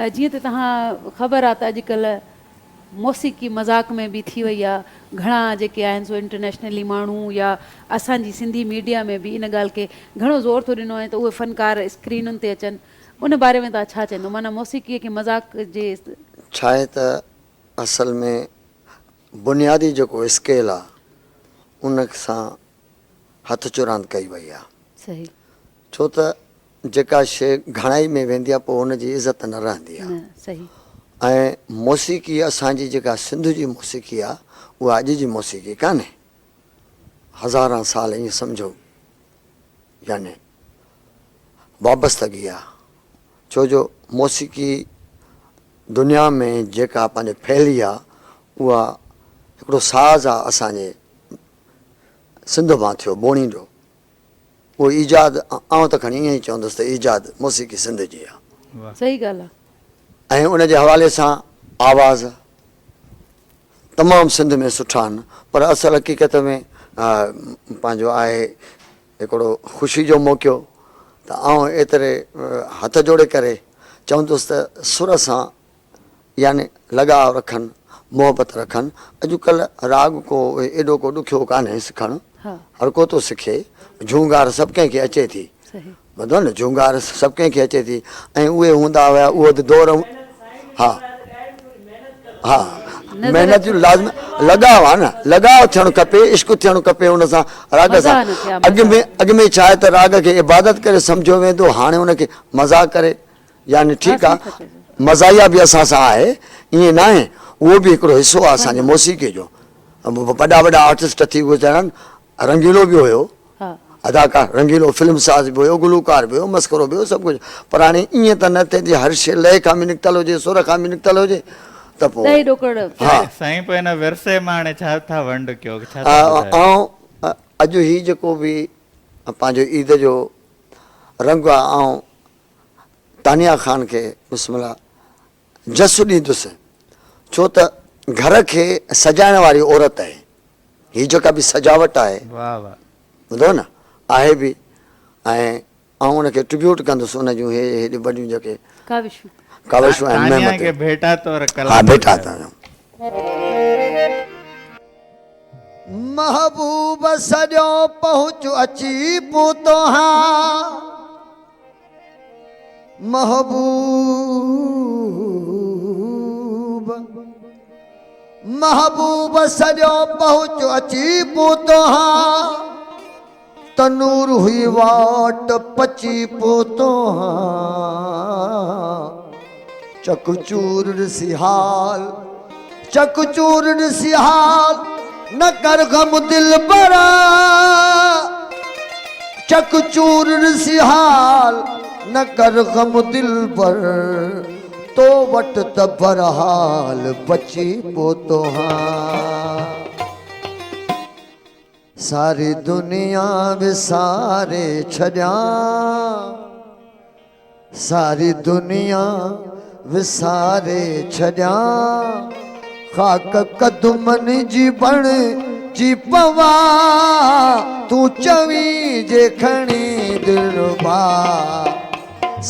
जीअं त तव्हां ख़बर आहे त अॼुकल्ह मौसीक़ी मज़ाक में बि थी वई आहे, घणा जेके आहिनि सो इंटरनेशनली माण्हू या असांजी सिंधी मीडिया में बि इन ॻाल्हि खे घणो ज़ोर थो ॾिनो आहे त उहे फ़नकार स्क्रीनुनि ते अचनि, उन बारे में तव्हां छा चवंदो? माना मौसीक़ीअ खे मज़ाक जे छा आहे त असल में बुनियादी जेको स्केल आहे उन सां हथ चुरांद कई वई आहे। सही। छो त जेका शइ घणाई में वेंदी आहे पोइ हुनजी इज़त न रहंदी आहे। सही। ऐं मौसीक़ी असांजी जेका सिंध जी मौसीक़ी आहे उहा अॼु जी मौसीक़ी कान्हे, हज़ारां साल ईअं सम्झो याने वाबस्तगी आहे। छो जो मौसीक़ी दुनिया में जेका पंहिंजे फैली आहे उहा हिकिड़ो साज़ आहे असांजे सिंध मां थियो, बोणींदो। उहो ईजाद आउं त खणी ईअं ई चवंदुसि त ईजाद मौसीक़ी सिंध जी आहे। सही ॻाल्हि आहे। ऐं उन जे हवाले सां आवाज़ तमामु सिंध में सुठा आहिनि, पर असल हक़ीक़त में पंहिंजो आहे हिकिड़ो ख़ुशी जो मौक़ो त आउं एतिरे हथ जोड़े करे चवंदुसि त सुर सां याने लगाव रखनि, मोहबत रखनि। अॼुकल्ह राग को एॾो को ॾुखियो कान्हे सिखणु, हर को थो सिखे। झूंगार सभु कंहिंखे अचे थी, ॿुधो न, झूंगार सभु कंहिंखे अचे थी। ऐं उहे हूंदा हुया, उहो त दौर, हा हा, महिनत जो लाज़मी लगाव आहे न, लगाव थियणु खपे, इश्क थियणु खपे हुन सां, राग सां। अॻु में छा आहे त राग खे इबादत करे सम्झो वेंदो, हाणे हुनखे मज़ाक करे, यानी ठीकु आहे मज़ाहिया बि असां सां आहे, ईअं न आहे। उहो बि हिकिड़ो हिसो आहे असांजे मौसीक़ी जो। वॾा वॾा आर्टिस्ट थी गुज़रनि, रंगीलो बि हुयो, अदाकार रंगीलो, फिल्म साज़ बि हुयो, गुलूकार बि हुयो, मस्करो बि हुयो, सभु कुझु। पर हाणे ईअं त न थिए हर शइ लय खां बि निकितल हुजे, सुर खां बि निकितल हुजे त पोइ साईं पोइ हिन विरसे मां हाणे छा था वंड कयो? ऐं अॼु ही जेको बि पंहिंजो ईद जो रंग आहे, ऐं तानिया ख़ान खे बिस्मिल्लाह जसु ॾींदुसि, छो त घर खे सजाइण वारी औरत आहे हीअ, जेका बि सजावट आहे, ॿुधो न, आहे बि। ऐं आउं उनखे ट्रिब्यूट कंदुसि, उन जूं हेॾी वॾियूं जेके काविशूं आहिनि, भेटा तौर महबूब सॼो पहुच अची पूतो हाँ, महबूब सॼो पहुच अची पूतो हाँ, तनूर हुई वाट पची पोतो हाँ, चकचूर ॾिसी हाल, चकचूर ॾिसी हाल, न कर गम दिल बरा, चकचूर ॾिसी हाल, न कर गम दिल बर, तो वट त बरहाल पची पोतो हाँ। सारी दुनिया विसारे छॾियां, सारी दुनिया विसारे छॾियां, ख़ाक कदमनि जी बण जी पवा, तूं चवी जे खणी दिलरुबा,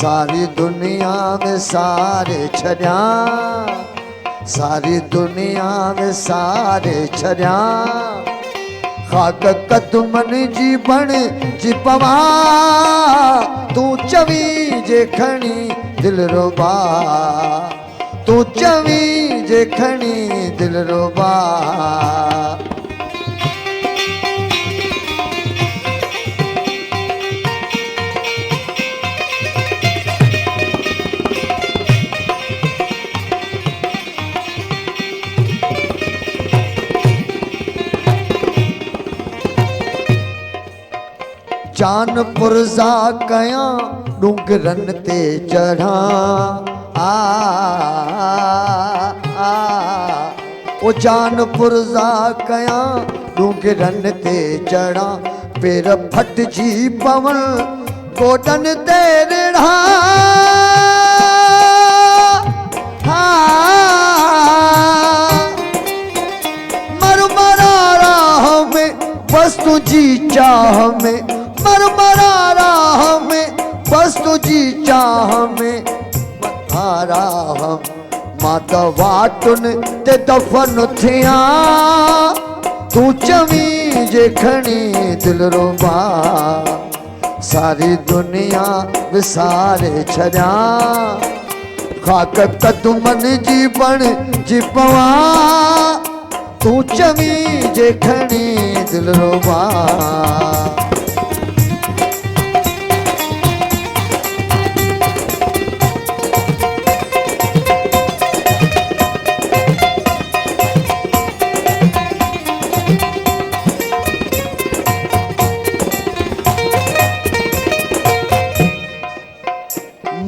सारी दुनिया विसारे छॾियां, सारी दुनिया विसारे छॾियां, ख़ाक कदमनि जी बण जी पवा, तूं चवी जे खणी दिलरुबा, तूं चवी जे खणी दिलरुबा। जान पुरज़ा कयां डूंगरनि ते चढ़ा, ओ जान पुरज़ा कयां डूंगरनि ते चढ़ा, पेर फटजी पवन गोडनि ते रिढ़ा, मरमरा राह में बस तुझी चाह में, मरमरा राह में बस तुझी चाह में, मथारा त वाटुनि ते दफ़न थिया तूं चवीं जे खणी दिलरुबा सारी दुनिया विसारे छॾियां खाक कदमनि जी बण जी पवां तूं चवीं जे खणी दिलरुबा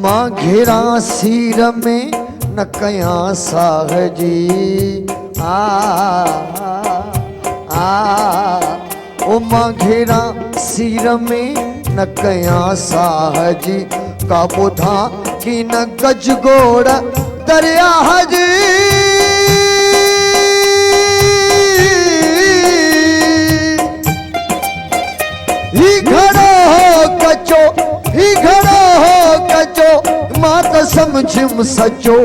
मां घेरा सीर में न कयां साह जी ओ मां घेरा सीर में न कयां साह जी का ॿुधा की न गजगोड़ दरिया जी ही घड़ो हो कचो ही घड़ो हो कचो मां त समझिम सचो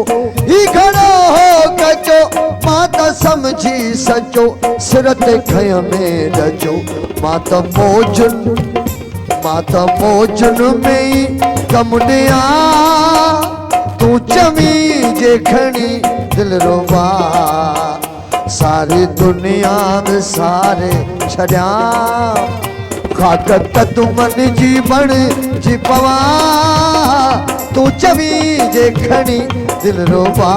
ही घड़ो हो कचो मां त समझी सचो सिर ते खय में रचो मां त मौजन में ही कम ॾियां तूं चवीं जे खणी दिलरुबा सारी दुनिया में सारे छॾियां खाक कदमनि जी बण जी पवां तूं चवीं जे खणी दिलरुबा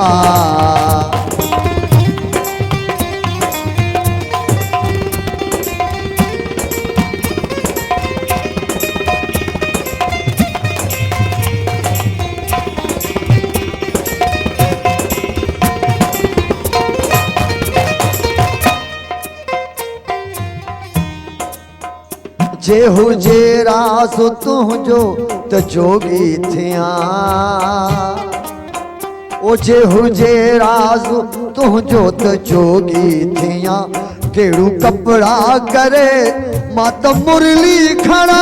जे हुजे राज़ तुंहिंजो त जोगी थियां ओ जे हुजे राज़ तुंहिंजो त जोगी थियां कहिड़ू कपिड़ा करे मां त मुरली खणा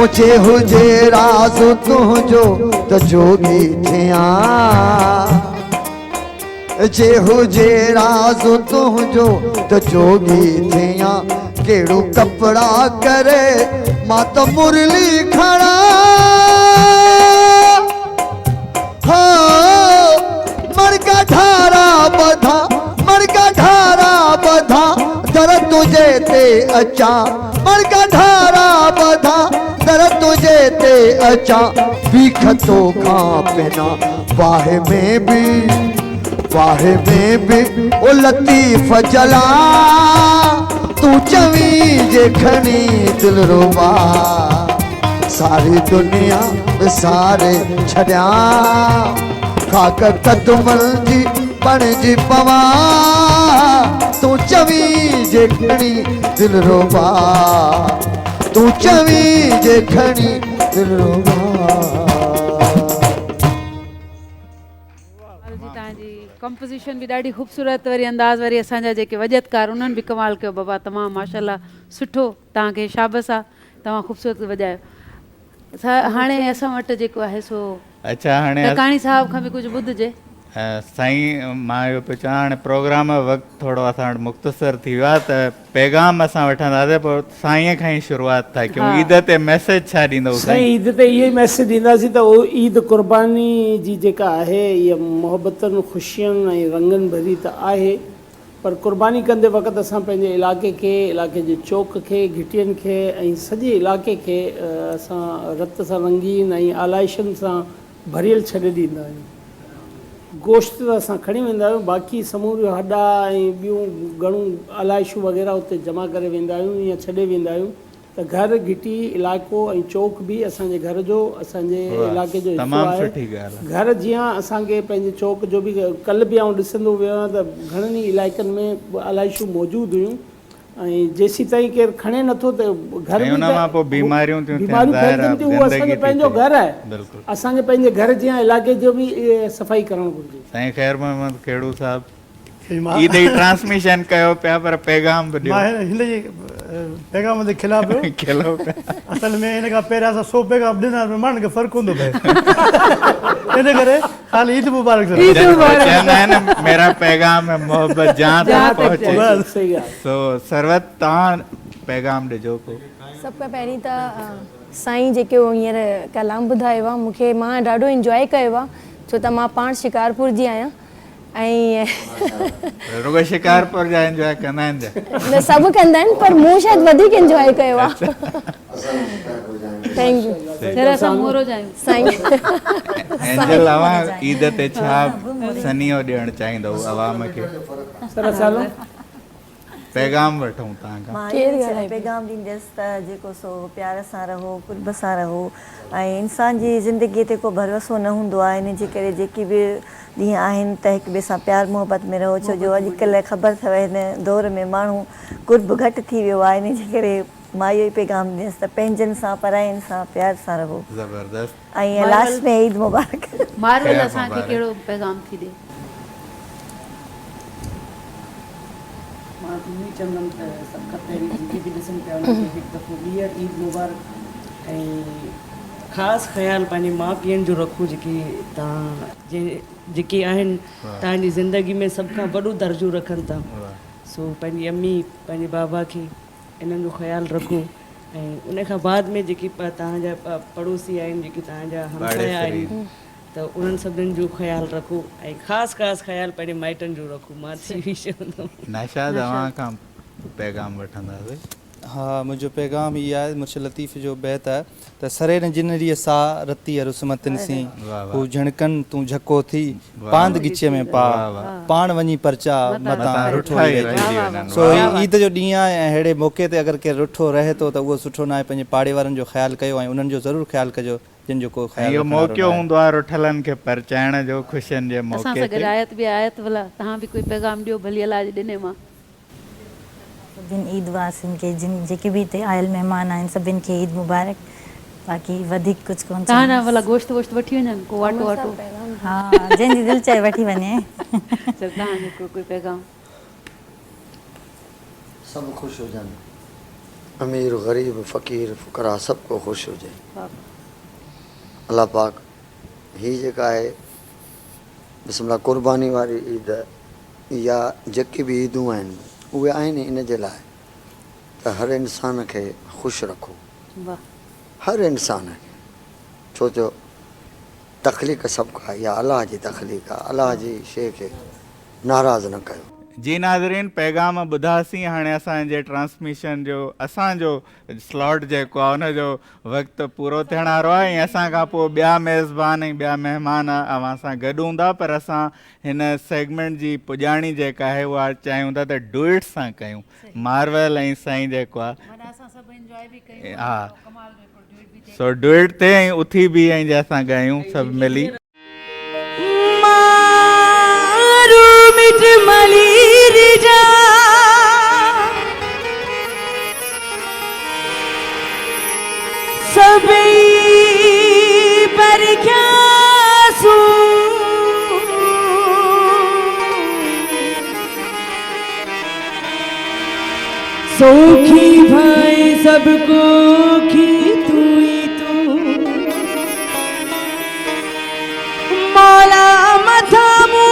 ओ जे हुजे राज़ तुंहिंजो त जोगी थियां जे हुजे राज़ तुंहिंजो त जोगी थियां कहिड़ो कपिड़ा करे मां त मुरली खणा मड़का ढारा ॿधा दर तुंहिंजे ते अचां मड़का ढारा ॿधा दर तुंहिंजे ते अचां बीख तो खां पिना वाहे में बि ओ लतीफ़ जला तूं चवीं जे खणी दिलरुबा सारी दुनिया विसारे छॾियां खाक कदमनि जी बण जी पवां तूं चवीं जे खणी दिलरुबा तूं चवीं जे खणी दिलरुबा कंपोजिशन भी ॾाढी ख़ूबसूरत वरी अंदाज़ वरी असांजा जेके वजतकार उन्हनि बि कमाल कयो बाबा तमामु माशाल्लाह सुठो तव्हांखे शाबस आहे तव्हां ख़ूबसूरत वॼायो हाणे असां वटि जेको आहे सो अच्छा हाणे टकाणी साहिब खां बि कुझु ॿुधिजे साईं मां इहो पियो चवां हाणे प्रोग्राम वक़्तु थोरो असां वटि मुख़्तसर थी वियो आहे त पैगाम असां वठंदासीं पोइ साईंअ खां ई शुरूआति था कयूं ईद ते मैसेज छा ॾींदव साईं ईद ते इहो ई मैसेज ॾींदासीं त उहो ईद क़ुर्बानी जी जेका आहे इहा मुहबतनि ख़ुशियुनि ऐं रंगनि भरी त आहे पर क़ुर्बानी कंदे वक़्तु असां पंहिंजे इलाइक़े खे इलाइक़े जे चौक खे घिटियुनि खे ऐं सॼे इलाइक़े खे असां रत सां रंगीन ऐं आलाइशनि सां भरियल छॾे ॾींदा आहियूं गोश्त त असां खणी वेंदा आहियूं बाक़ी समूरियो हॾा ऐं ॿियूं घणूं आलाइशूं वग़ैरह उते जमा करे वेंदा आहियूं या छॾे वेंदा आहियूं त घर घिटी इलाइक़ो ऐं चौक बि असांजे घर जो असांजे इलाइक़े जो हिस्सो आहे घर जीअं असांखे पंहिंजे चौक जो बि कल्ह बि आउं ॾिसंदो वियो आहियां त घणनि ई इलाइक़नि में आलाइशूं मौजूदु हुयूं ऐं जेसीं ताईं केरु खणे नथो त घर बीमारियूं फैलजनि थियूं उहो असांजो पंहिंजो घरु आहे असांखे पंहिंजे घर जीअं इलाइक़े जो बि सफ़ाई करणु घुरिजे साईं ख़ैर मोहम्मद खेड़ू साहब ईद जी ट्रांसमिशन कयो पिया पर पैगाम बि ॾियो हिन जे पैगाम जे खिलाफ़ हो खिलो असल में इन खां पहिरियां असां 100 पैगाम ॾिना माण्हुनि खे फ़र्क़ु हूंदो पए इन करे ख़ाली ईद मुबारक सां चवंदा आहिनि मेरा पैगाम है मोहब्बत जहाँ जहाँ तक तक पहुंचे बस सही ॻाल्हि सो सरवत तव्हां पैगाम ॾिजो को सभु खां पहिरीं त साईं जेके हो हींअर कलाम ॿुधायो आहे मूंखे मां ॾाढो इंजॉय कयो आहे छो त मां पाण शिकारपुर जी आहियां ऐं रुगो शिकारपुर जा एंजॉय कंदा आहिनि छा? न सभु कंदा आहिनि पर मूं शायदि वधीक इंजॉय कयो आहे थैंक यू फिर असां मोरो जायूं साईं एंजल अवां ईद ते छा सनियो ॾियणु चाहींदो आवाम खे सर सालो पैगाम वठूं तव्हां खां केरु केरु ॻाल्हाए पैगाम ॾींदसि त जेको सो प्यार सां रहो कुर्ब सां रहो ऐं इंसान जी ज़िंदगीअ ते को भरोसो न हूंदो आहे इन जे करे जेकी बि ॾींहं आहिनि त हिक ॿिए सां प्यार मोहबत में रहो छो जो अॼुकल्ह ख़बर अथव हिन दौर में माण्हू कुर्ब घटि थी वियो आहे इन जे करे मां इहो ई पैगाम ॾियसि त पंहिंजनि सां परायनि सां प्यार सां रहो ज़बरदस्त ऐं लास्ट में ईद मुबारक मार्वल ख़ैर असांखे मुबारक। कहिड़ो पैगाम थी ॾे मां तुम्ही चवंदमि त सभु खां पहिरीं जेके बि ॾिसनि पिया उन्हनि खे हिकु दफ़ो ॿीहर ईद मुबारक ऐं ख़ासि ख़्यालु पंहिंजे माउ पीअनि जो रखो जेके तव्हां जेके आहिनि तव्हांजी ज़िंदगी में सभ खां वॾो दर्जो रखनि था सो पंहिंजी अम्मी पंहिंजे बाबा खे इन्हनि जो ख़्यालु रखो ऐं उन खां बाद में जेके तव्हांजा पड़ोसी आहिनि जेके तव्हांजा हमसाया आहिनि त उन्हनि सभिनीनि जो ख़्यालु रखो ऐं ख़ासि ख़्यालु पंहिंजे माइटनि जो रखो मां थी बि चवंदमि नशा दवा खां पैगाम वठंदासीं हाँ मुझे पैगाम ये है मुझे लतीफ़ जो बैत है त सरे न जिनरी सा रती रुसमतन सी हु झणकन तू झको थी पांद गिचे में पा पाण वनी परचा मता रुठो सो ईद जो ॾींहुं आहे ऐं अहिड़े मौक़े ते अगरि केरु रुठो रहे थो त उहो सुठो न आहे पंहिंजे पाड़े वारनि जो ख़्यालु कयो ऐं उन्हनि जो ज़रूरु ख़्यालु कजो जिन जो को ख़्यालु इहो रखण वारो मौक़ो न आहे। हूंदो आहे रुठलनि खे परचाइण जो ख़ुशियुनि जे असां मौक़े सां गॾु ते आयत बि आयत भला तव्हां बि कोई पैगाम ॾियो भली अलाह ॾिने मां सभिनि ईद वासियुनि खे जिन जेके बि हिते आयल महिमान आहिनि सभिनि खे ईद मुबारक बाक़ी वधीक कुझु कोन तव्हां न भला गोश्त वोश्त वठी वञनि को वाटो वाटो हा जंहिंजी दिलि चाहे वठी वञे चल तव्हांजो कोई पैगाम सब खुश हो जान अमीर गरीब फ़कीर फ़ुकरा सबको खुश हो जाए अल्लाह पाक ही जेका आहे बिस्मिल्लाह कुर्बानी वारी ईद या जेकी बि ईदूं आहिनि उहे आहिनि इन जे लाइ त हर इंसान खे ख़ुशि रखो वाह हर इंसान खे छो जो तख़लीक़ सभु का या अलाह जी तख़लीक़ आहे अलाह जी शइ खे नाराज़ न कयो जी नाज़रीन पैगाम ॿुधासीं हाणे असांजे ट्रांसमिशन जो असांजो स्लॉट जेको आहे उनजो वक़्तु पूरो थियण वारो आहे ऐं असां खां पोइ ॿिया मेज़बान ऐं ॿिया महिमान अव्हां सां गॾु हूंदा पर असां हिन सेगमेंट जी पुॼाणी जेका आहे उहा चाहियूं था त डुइट सां कयूं मार्वल ऐं साईं जेको आहे हा सो डुइट ते ऐं उथी बि ऐं जंहिंसां ॻायूं सभु मिली सौखी भाई सबको की तू ही तू मौला मथामू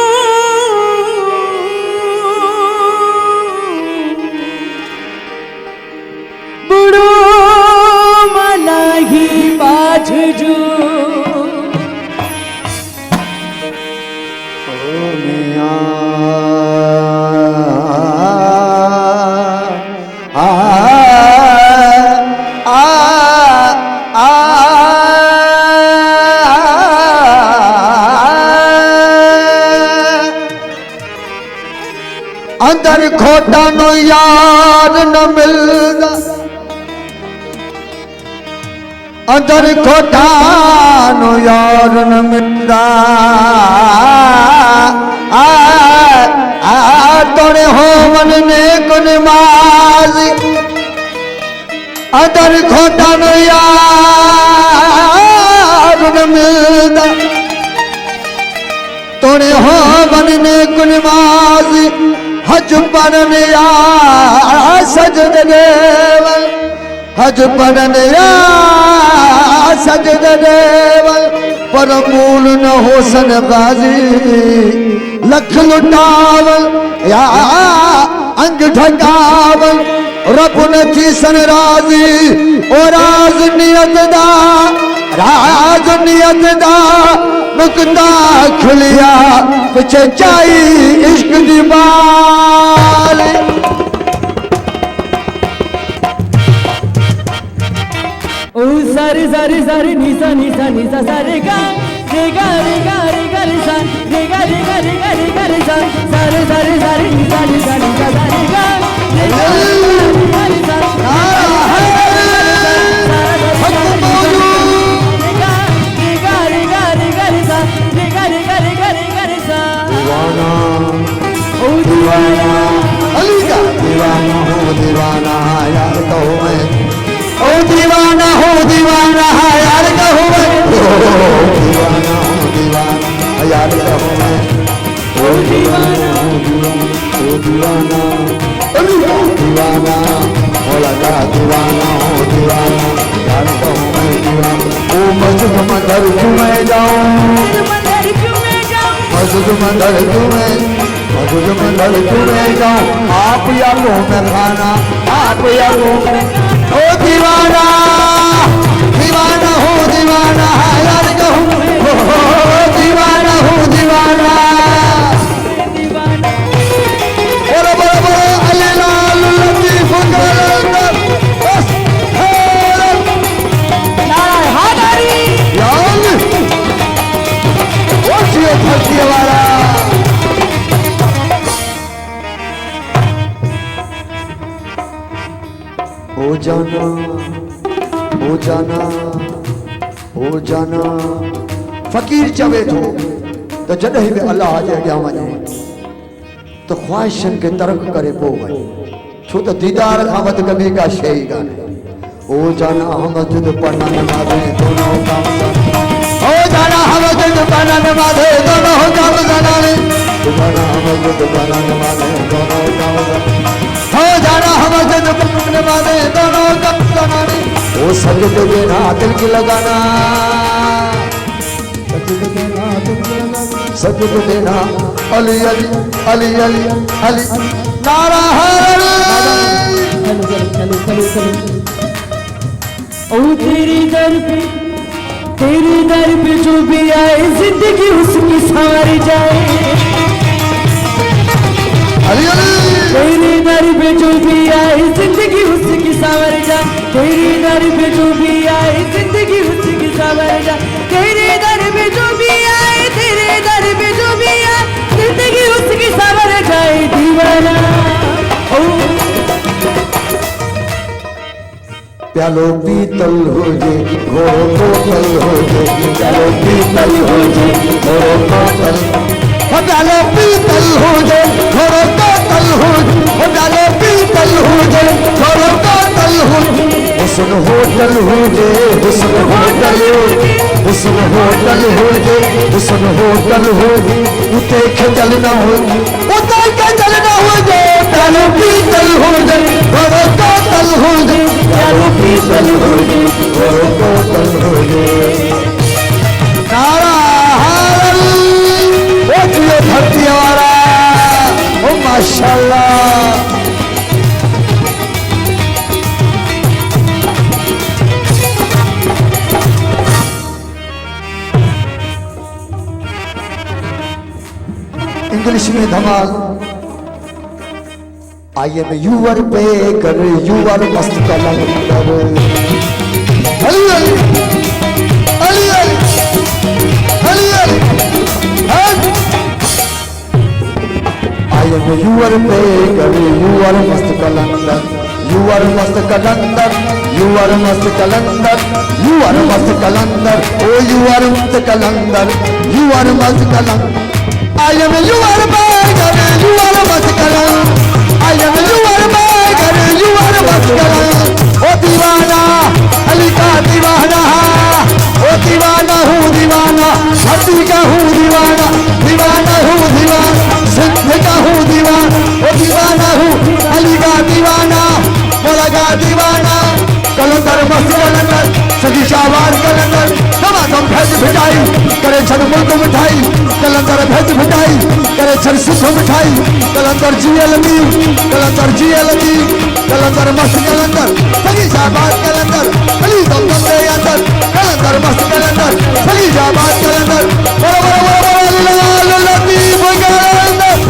बुढ़ो मलाही पाछ जो अंदर खोटा नो यार न मिलदा अंदर खोटा नो यार न मिलदा तोड़े हो मन ने कुन माज अंदर खोटा नो यार न मिलदा तोड़े हो मन ने कुन माज हज पढ़न या सजद देव हज पढ़न या सजद देव पर मूल न होसन गाजी लख लुटावल या अंग ढकावल रब न थी सन राजी ओ राज नियत दा नुकता खुलिया पिछे चाई इश्क दी बाल ओ सारे सारे सारे निसा निसा निसा सारे गा रे गा रे गा रे गा रे सा रे गा रे गा रे गा रे गा रे सा सारे सारे सारे निसा निसा निसा सारे गा रे गा रे गा रे सा दीवाना अली का दीवाना हो दीवाना यार कहो मैं ओ दीवाना हो दीवाना यार कहो मैं दीवाना हो दीवाना यार कहो मैं ओ दीवाना हो दीवाना अली का दीवाना बोला का दीवाना हो दीवाना यार कहो मैं दीवाना ओ मस्जिद मंदिर क्यों मैं जाऊं मस्जिद मंदिर क्यों मैं मस्जिद मंदिर क्यों मैं जाऊं आप या लो मैं खाना आप या लो ओ दीवाना दीवाना हो दीवाना यार कहूं दीवाना हो दीवाना बोलो बोलो बोलो अली लाल लतीफ कलंदर बस नारायण हादारी यार ओ जियो धरती वाला ओ जाना ओ जाना ओ जाना फ़कीर चवे थो तो जॾहिं बि अल्लाह जे अॻियां वञे तो ख़्वाहिशनि खे तर्क करे पोइ वञे छो त दीदार खां वधीक ॿी का शइ ई कान्हे ओ जाना मस्जिद पढ़ना नमाज़े दोनों काम ओ जाना मस्जिद पढ़ना नमाज़े दोनों काम ज़नाने जाना मस्जिद पढ़ना नमाज़े दोनों काम हो जाना मस्जिद पढ़ने वाले दोनों कब ज़नाने ओ सजदे देना दिल की लगाना सजदे देना दिल की लगाना सजदे देना अली अली अली अली अली नारा ओ तेरी दर पे जो भी आए जिंदगी उसकी सारी जाए अली अली तेरी दर पे जो भी आए जिंदगी उसकी सावर जाए तेरी दर पे जो भी आए जिंदगी उसकी सावर जाए तेरे दर पे जो भी आए तेरे दर पे जो भी आए जिंदगी उसकी सावर जाए दीवाना ओ प्यालो पीतल हो जे घोड़ो बोतल हो जे प्यालो पीतल हो जे घोड़ो बोतल प्यालो पीतल हो जे घोड़ो बोतल हो जे प्यालो पीतल हो जे घोड़ो बोतल हो हुस्न होटल हो जे हुस्न होटल हुस्न होटल हो जे हुस्न होटल हो उते खजल ना हो उते खजल ना हो जे प्यालो पीतल हो जे घोड़ो बोतल हो जे प्यालो पीतल हो जे घोड़ो बोतल हो जे नारा ओ जियो धरती वाला ओ माशाल्लाह इंग्लिश में धमाल I am your beggar your mast Qalandar Ali Ali Ali Ali Ali Ali I am your beggar your mast Qalandar your mast Qalandar your mast Qalandar your mast Qalandar O your mast Qalandar your mast Qalandar I am you are beggar, you are mascaran. I am you are beggar, you are mascaran. Oh दीवाना, अली का दीवाना, ओ दीवाना हूँ दीवाना, हस्ती का हूँ दीवाना, दीवाना हूँ दीवाना, सिंध का हूँ दीवाना, ओ फिटाई करे छड़ मुल्क मिठाई कलंदर भेज फिटाई करे छड़ सुख मिठाई कलंदर जीएल मी कलंदर जीएल मी कलंदर मस्त कलंदर सगी शाबाश कलंदर अली दम दम दे अंदर कलंदर मस्त कलंदर सगी शाबाश कलंदर लतीफ कलंदर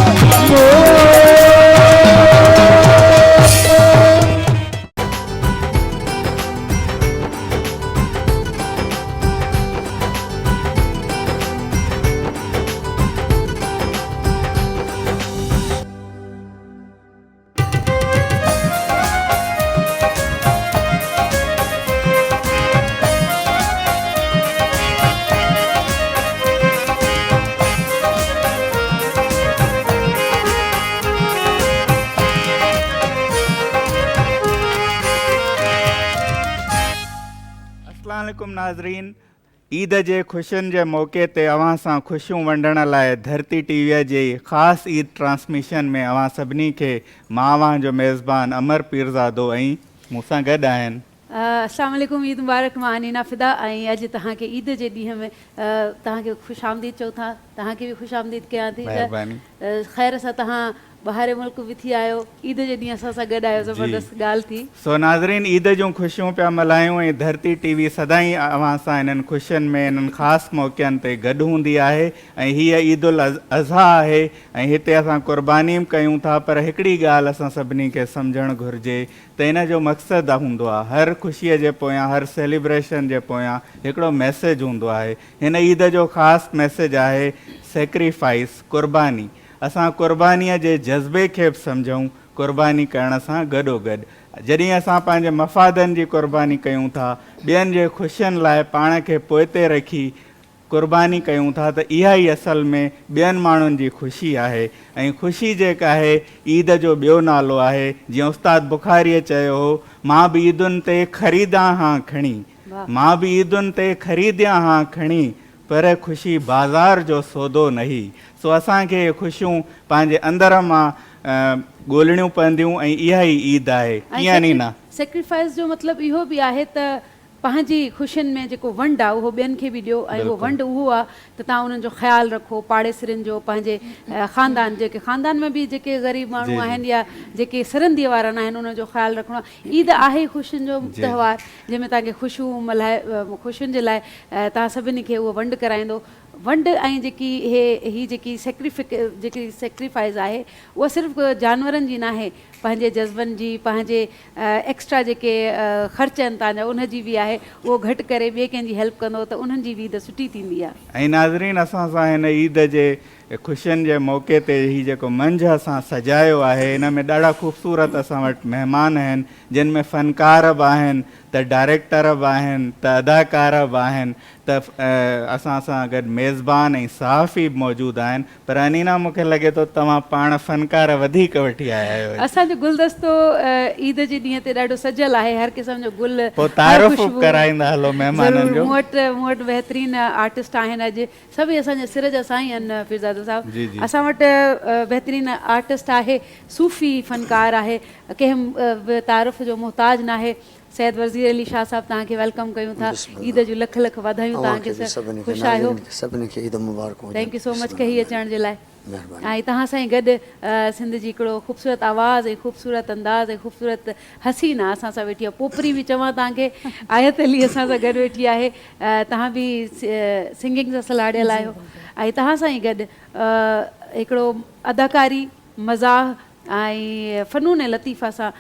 अस्सलामुअलैकुम नाज़रीन, ईद जे ख़ुशियुनि जे मौक़े ते अवां सां ख़ुशियूं वंडण लाइ धरती टीवीअ जे ख़ासि ईद ट्रांसमिशन में अवां सभिनी खे मां अवां जो मेज़बान अमर पीरज़ादो ऐं मूंसां गॾु आहिनि। अस्सलाम वालेकुम, ईद मुबारक। मां अनीना फ़िदा ऐं अॼु तव्हांखे ईद जे ॾींहं में तव्हांखे ख़ुशि आमदीद चओ था। तव्हांखे बि ख़ुशि आमदीद कयां थी। महिरबानी। ख़ैर सां तव्हां ॿाहिरि मुल्क बि थी आयो, ईद जे ॾींहुं असां सां गॾु आहियो, ज़बरदस्त ॻाल्हि थी। सो नाज़रीन, ईद जूं ख़ुशियूं पिया मल्हायूं ऐं धरती टीवी सदाईं अवां सां इन्हनि ख़ुशियुनि में इन्हनि ख़ासि मौक़नि ते गॾु हूंदी आहे ऐं हीअ ईद उल अज़हा आहे ऐं हिते असां क़ुर्बानी बि कयूं था। पर हिकिड़ी ॻाल्हि असां सभिनी खे सम्झणु घुरिजे त इन जो मक़सदु हूंदो आहे, हर ख़ुशीअ जे पोयां हर सेलिब्रेशन जे पोयां हिकिड़ो मैसेज हूंदो आहे। हिन ईद जो ख़ासि मैसेज आहे सेक्रीफाइस, क़ुर्बानी। असां क़ुर्बानीअ जे जज़्बे खे बि सम्झूं, क़ुर्बानी करण सां गॾोगॾु जॾहिं असां पंहिंजे मफ़ादनि जी क़ुर्बानी कयूं था, ॿियनि जे ख़ुशियुनि लाइ पाण खे पोइते रखी क़ुर्बानी कयूं था, त इहा ई असल में ॿियनि माण्हुनि जी ख़ुशी आहे। ऐं ख़ुशी जेका आहे ईद जो ॿियो नालो आहे। जीअं उस्ताद बुखारीअ चयो हो, मां बि ईदुनि ते ख़रीदां हां खणी, मां बि ईदुनि ते ख़रीदियां हां खणी, पर ख़ुशी बाज़ार जो सौदो नहीं। सो असांखे ख़ुशियूं पंहिंजे अंदर मां ॻोल्हणियूं पवंदियूं ऐं इहा ई ईद आहे। कीअं नीना? सेक्रीफाइस जो मतिलबु इहो बि आहे त पंहिंजी ख़ुशियुनि में जेको वंड आहे उहो ॿियनि खे बि ॾियो ऐं उहो वंड उहो आहे त तव्हां उन्हनि जो ख़्यालु रखो, पाड़ेसरनि जो, पंहिंजे ख़ानदान, जेके ख़ानदान में बि जेके ग़रीब माण्हू आहिनि या जेके सरहंदीअ वारा न आहिनि उन्हनि जो ख़्यालु रखिणो आहे। ईद आहे ख़ुशियुनि जो त्योहार जंहिंमें तव्हांखे ख़ुशियुनि जे लाइ तव्हां सभिनी खे उहो वंड कराईंदो। वंड ऐं जेकी जेकी सेक्रीफाइस आहे उहा सिर्फ़ु जानवरनि जी न आहे, पंहिंजे जज़्बनि जी, पंहिंजे एक्स्ट्रा जेके ख़र्च आहिनि तव्हांजा उन जी बि आहे। उहो घटि करे ॿिए कंहिंजी हेल्प कंदो त उन्हनि जी बि ईद सुठी थींदी आहे। ऐं नाज़रीन, असां सां हिन ईद जे ख़ुशियुनि जे मौक़े ते हीउ जेको मंझि असां सजायो आहे, हिन में ॾाढा ख़ूबसूरत असां वटि महिमान आहिनि, जिन में फ़नकार बि आहिनि, त डायरेक्टर बि आहिनि, त अदाकार बि आहिनि, त असां सां गॾु मेज़बान ऐं सहाफ़ी बि मौजूदु आहिनि। पर अनीना, मूंखे लॻे थो तव्हां पाण फ़नकार वधीक वठी आया आहियो। असांजो गुलदस्तो ईद जे ॾींहं ते ॾाढो सजियल आहे, हर क़िस्म जो गुल। पोइ तारीफ़ कराईंदा हलो महिमाननि जो। मूं वटि बहितरीन आर्टिस्ट आहिनि, अॼु सभई असांजे सिर जा साईं आहिनि पीरज़ादा साहिबु। असां वटि बहितरीन आर्टिस्ट आहे, सूफ़ी फ़नकार आहे, कंहिं तारीफ़ जो मुहताज न आहे। सैयद वज़ीर अली शाह साहब, तव्हांखे वेलकम कयूं था। ईद जूं लख लख वाधायूं तव्हांखे, ख़ुशि आहियो। थैंक यू सो मच कही अचण जे लाइ। ऐं तव्हां सां ई गॾु सिंध जी हिकिड़ो ख़ूबसूरत आवाज़ ऐं ख़ूबसूरत अंदाज़ ऐं ख़ूबसूरत हसीना असां सां वेठी आहे। पोपरी बि चवां तव्हांखे, आयत अली असां सां गॾु वेठी आहे। तव्हां बि सिंगिंग सां सलाड़ियल आहियो। ऐं तव्हां सां ई गॾु हिकिड़ो अदाकारी, मज़ाह ऐं फ़नून ऐं लतीफ़ा सां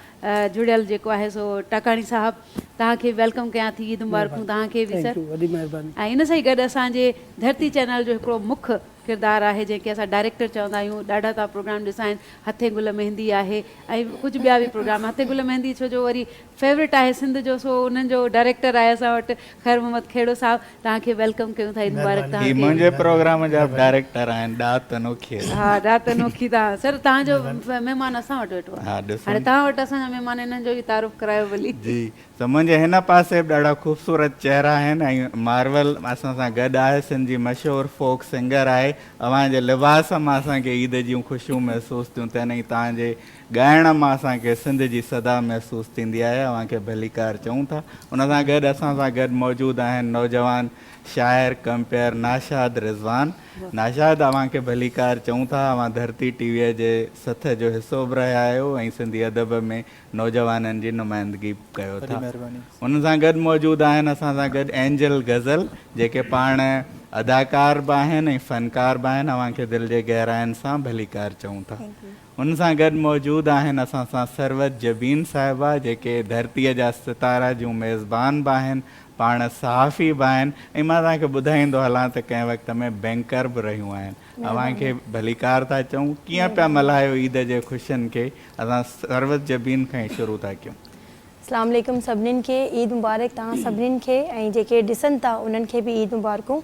जुड़ियल जेको आहे सो टाकाणी साहिबु, तव्हांखे वेलकम कयां थी। ईद मुबारकूं तव्हांखे बि सर। वॾी महिरबानी। ऐं इन सां ई गॾु असांजे धरती चैनल जो हिकिड़ो मुख्य किरदारु आहे, जंहिंखे असां डायरेक्टर चवंदा आहियूं। ॾाढा तव्हां प्रोग्राम ॾिसा आहिनि, हथे गुल मेहंदी आहे ऐं कुझु ॿिया बि प्रोग्राम। हथे गुल मेहंदी छो जो वरी फेवरेट आहे सिंध जो, सो उन्हनि जो डायरेक्टर आहे असां वटि ख़ैर मोहम्मद खेड़ो साहिबु, तव्हांखे वेलकम कयूं था। ईद मुबारक तव्हांखे। मुंहिंजे प्रोग्राम जा डायरेक्टर आहिनि ॾात अनोखी। हा, ॾात अनोखी। तव्हां सर, तव्हांजो महिमान असां वटि वेठो आहे। हाणे तव्हां वटि असांजा महिमान, इन्हनि जो बि तारीफ़ करायो भली। जी, त त मुंहिंजे हिन पासे बि ॾाढा ख़ूबसूरत चेहरा आहिनि ऐं मार्वल असां सां गॾु आहे, सिंध जी मशहूरु फोक सिंगर आहे। अव्हांजे लिबास मां असांखे ईद जूं ख़ुशियूं महसूसु थियूं थियनि ऐं तव्हांजे ॻाइण मां असांखे सिंध जी सदा महसूसु थींदी आहे। अव्हांखे भलीकार चऊं था। उन सां गॾु असां सां गॾु मौजूदु आहिनि नौजवान शाइर कंपेयर नाशाद रिज़वान। नाशाद, अव्हांखे भलीकार चऊं था। अव्हां धरती टीवीअ जे सथ जो हिसो बि रहिया आहियो ऐं सिंधी अदब में नौजवाननि जी नुमाइंदगी कयो था। उन सां गॾु मौजूदु आहिनि असां सां गॾु एंजल गज़ल, जेके पाण अदाकार बि आहिनि ऐं फ़नकार बि आहिनि। अव्हांखे दिलि जे गहराइनि सां भलीकार चऊं था। उन सां गॾु मौजूदु आहिनि असां सां सरवत जबीन साहिबा, जेके धरतीअ जा सितारा जूं मेज़बान बि आहिनि, पाण सहाफ़ी बि आहिनि ऐं मां तव्हांखे ॿुधाईंदो हलां त कंहिं वक़्त में बैंकर बि रहियूं आहिनि। अव्हांखे भलीकार था चऊं। कीअं पिया मल्हायो ईद जे ख़ुशियुनि खे? असां सरवत जबीन खां ई शुरू था कयूं। अस्सलाम वालेकुम सभिनीनि खे, ईद मुबारक तव्हां सभिनीनि खे ऐं जेके ॾिसनि था उन्हनि खे बि ईद मुबारकूं।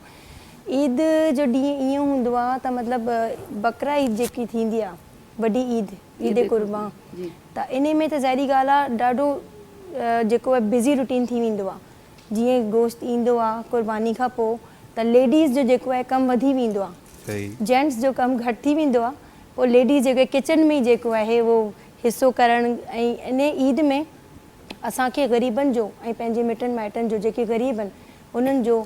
ईद जो ॾींहुं ईअं हूंदो आहे त मतिलबु बकरा ईद जेकी थींदी आहे, वॾी ईद, ईद कुर्बां, त इन में त ज़ाहिरी ॻाल्हि आहे ॾाढो जेको आहे बिज़ी रूटीन थी वेंदो आहे। जीअं गोश्त ईंदो आहे कुर्बानी खां पोइ त लेडीज़ जो जेको आहे कमु वधी वेंदो आहे, जेंट्स जो कमु घटि थी वेंदो आहे। पोइ लेडीज़ जेके किचन में जेको आहे उहो हिसो करणु ऐं इन ईद में असांखे ग़रीबनि जो ऐं पंहिंजे मिटनि माइटनि जो जेके ग़रीब आहिनि उन्हनि जो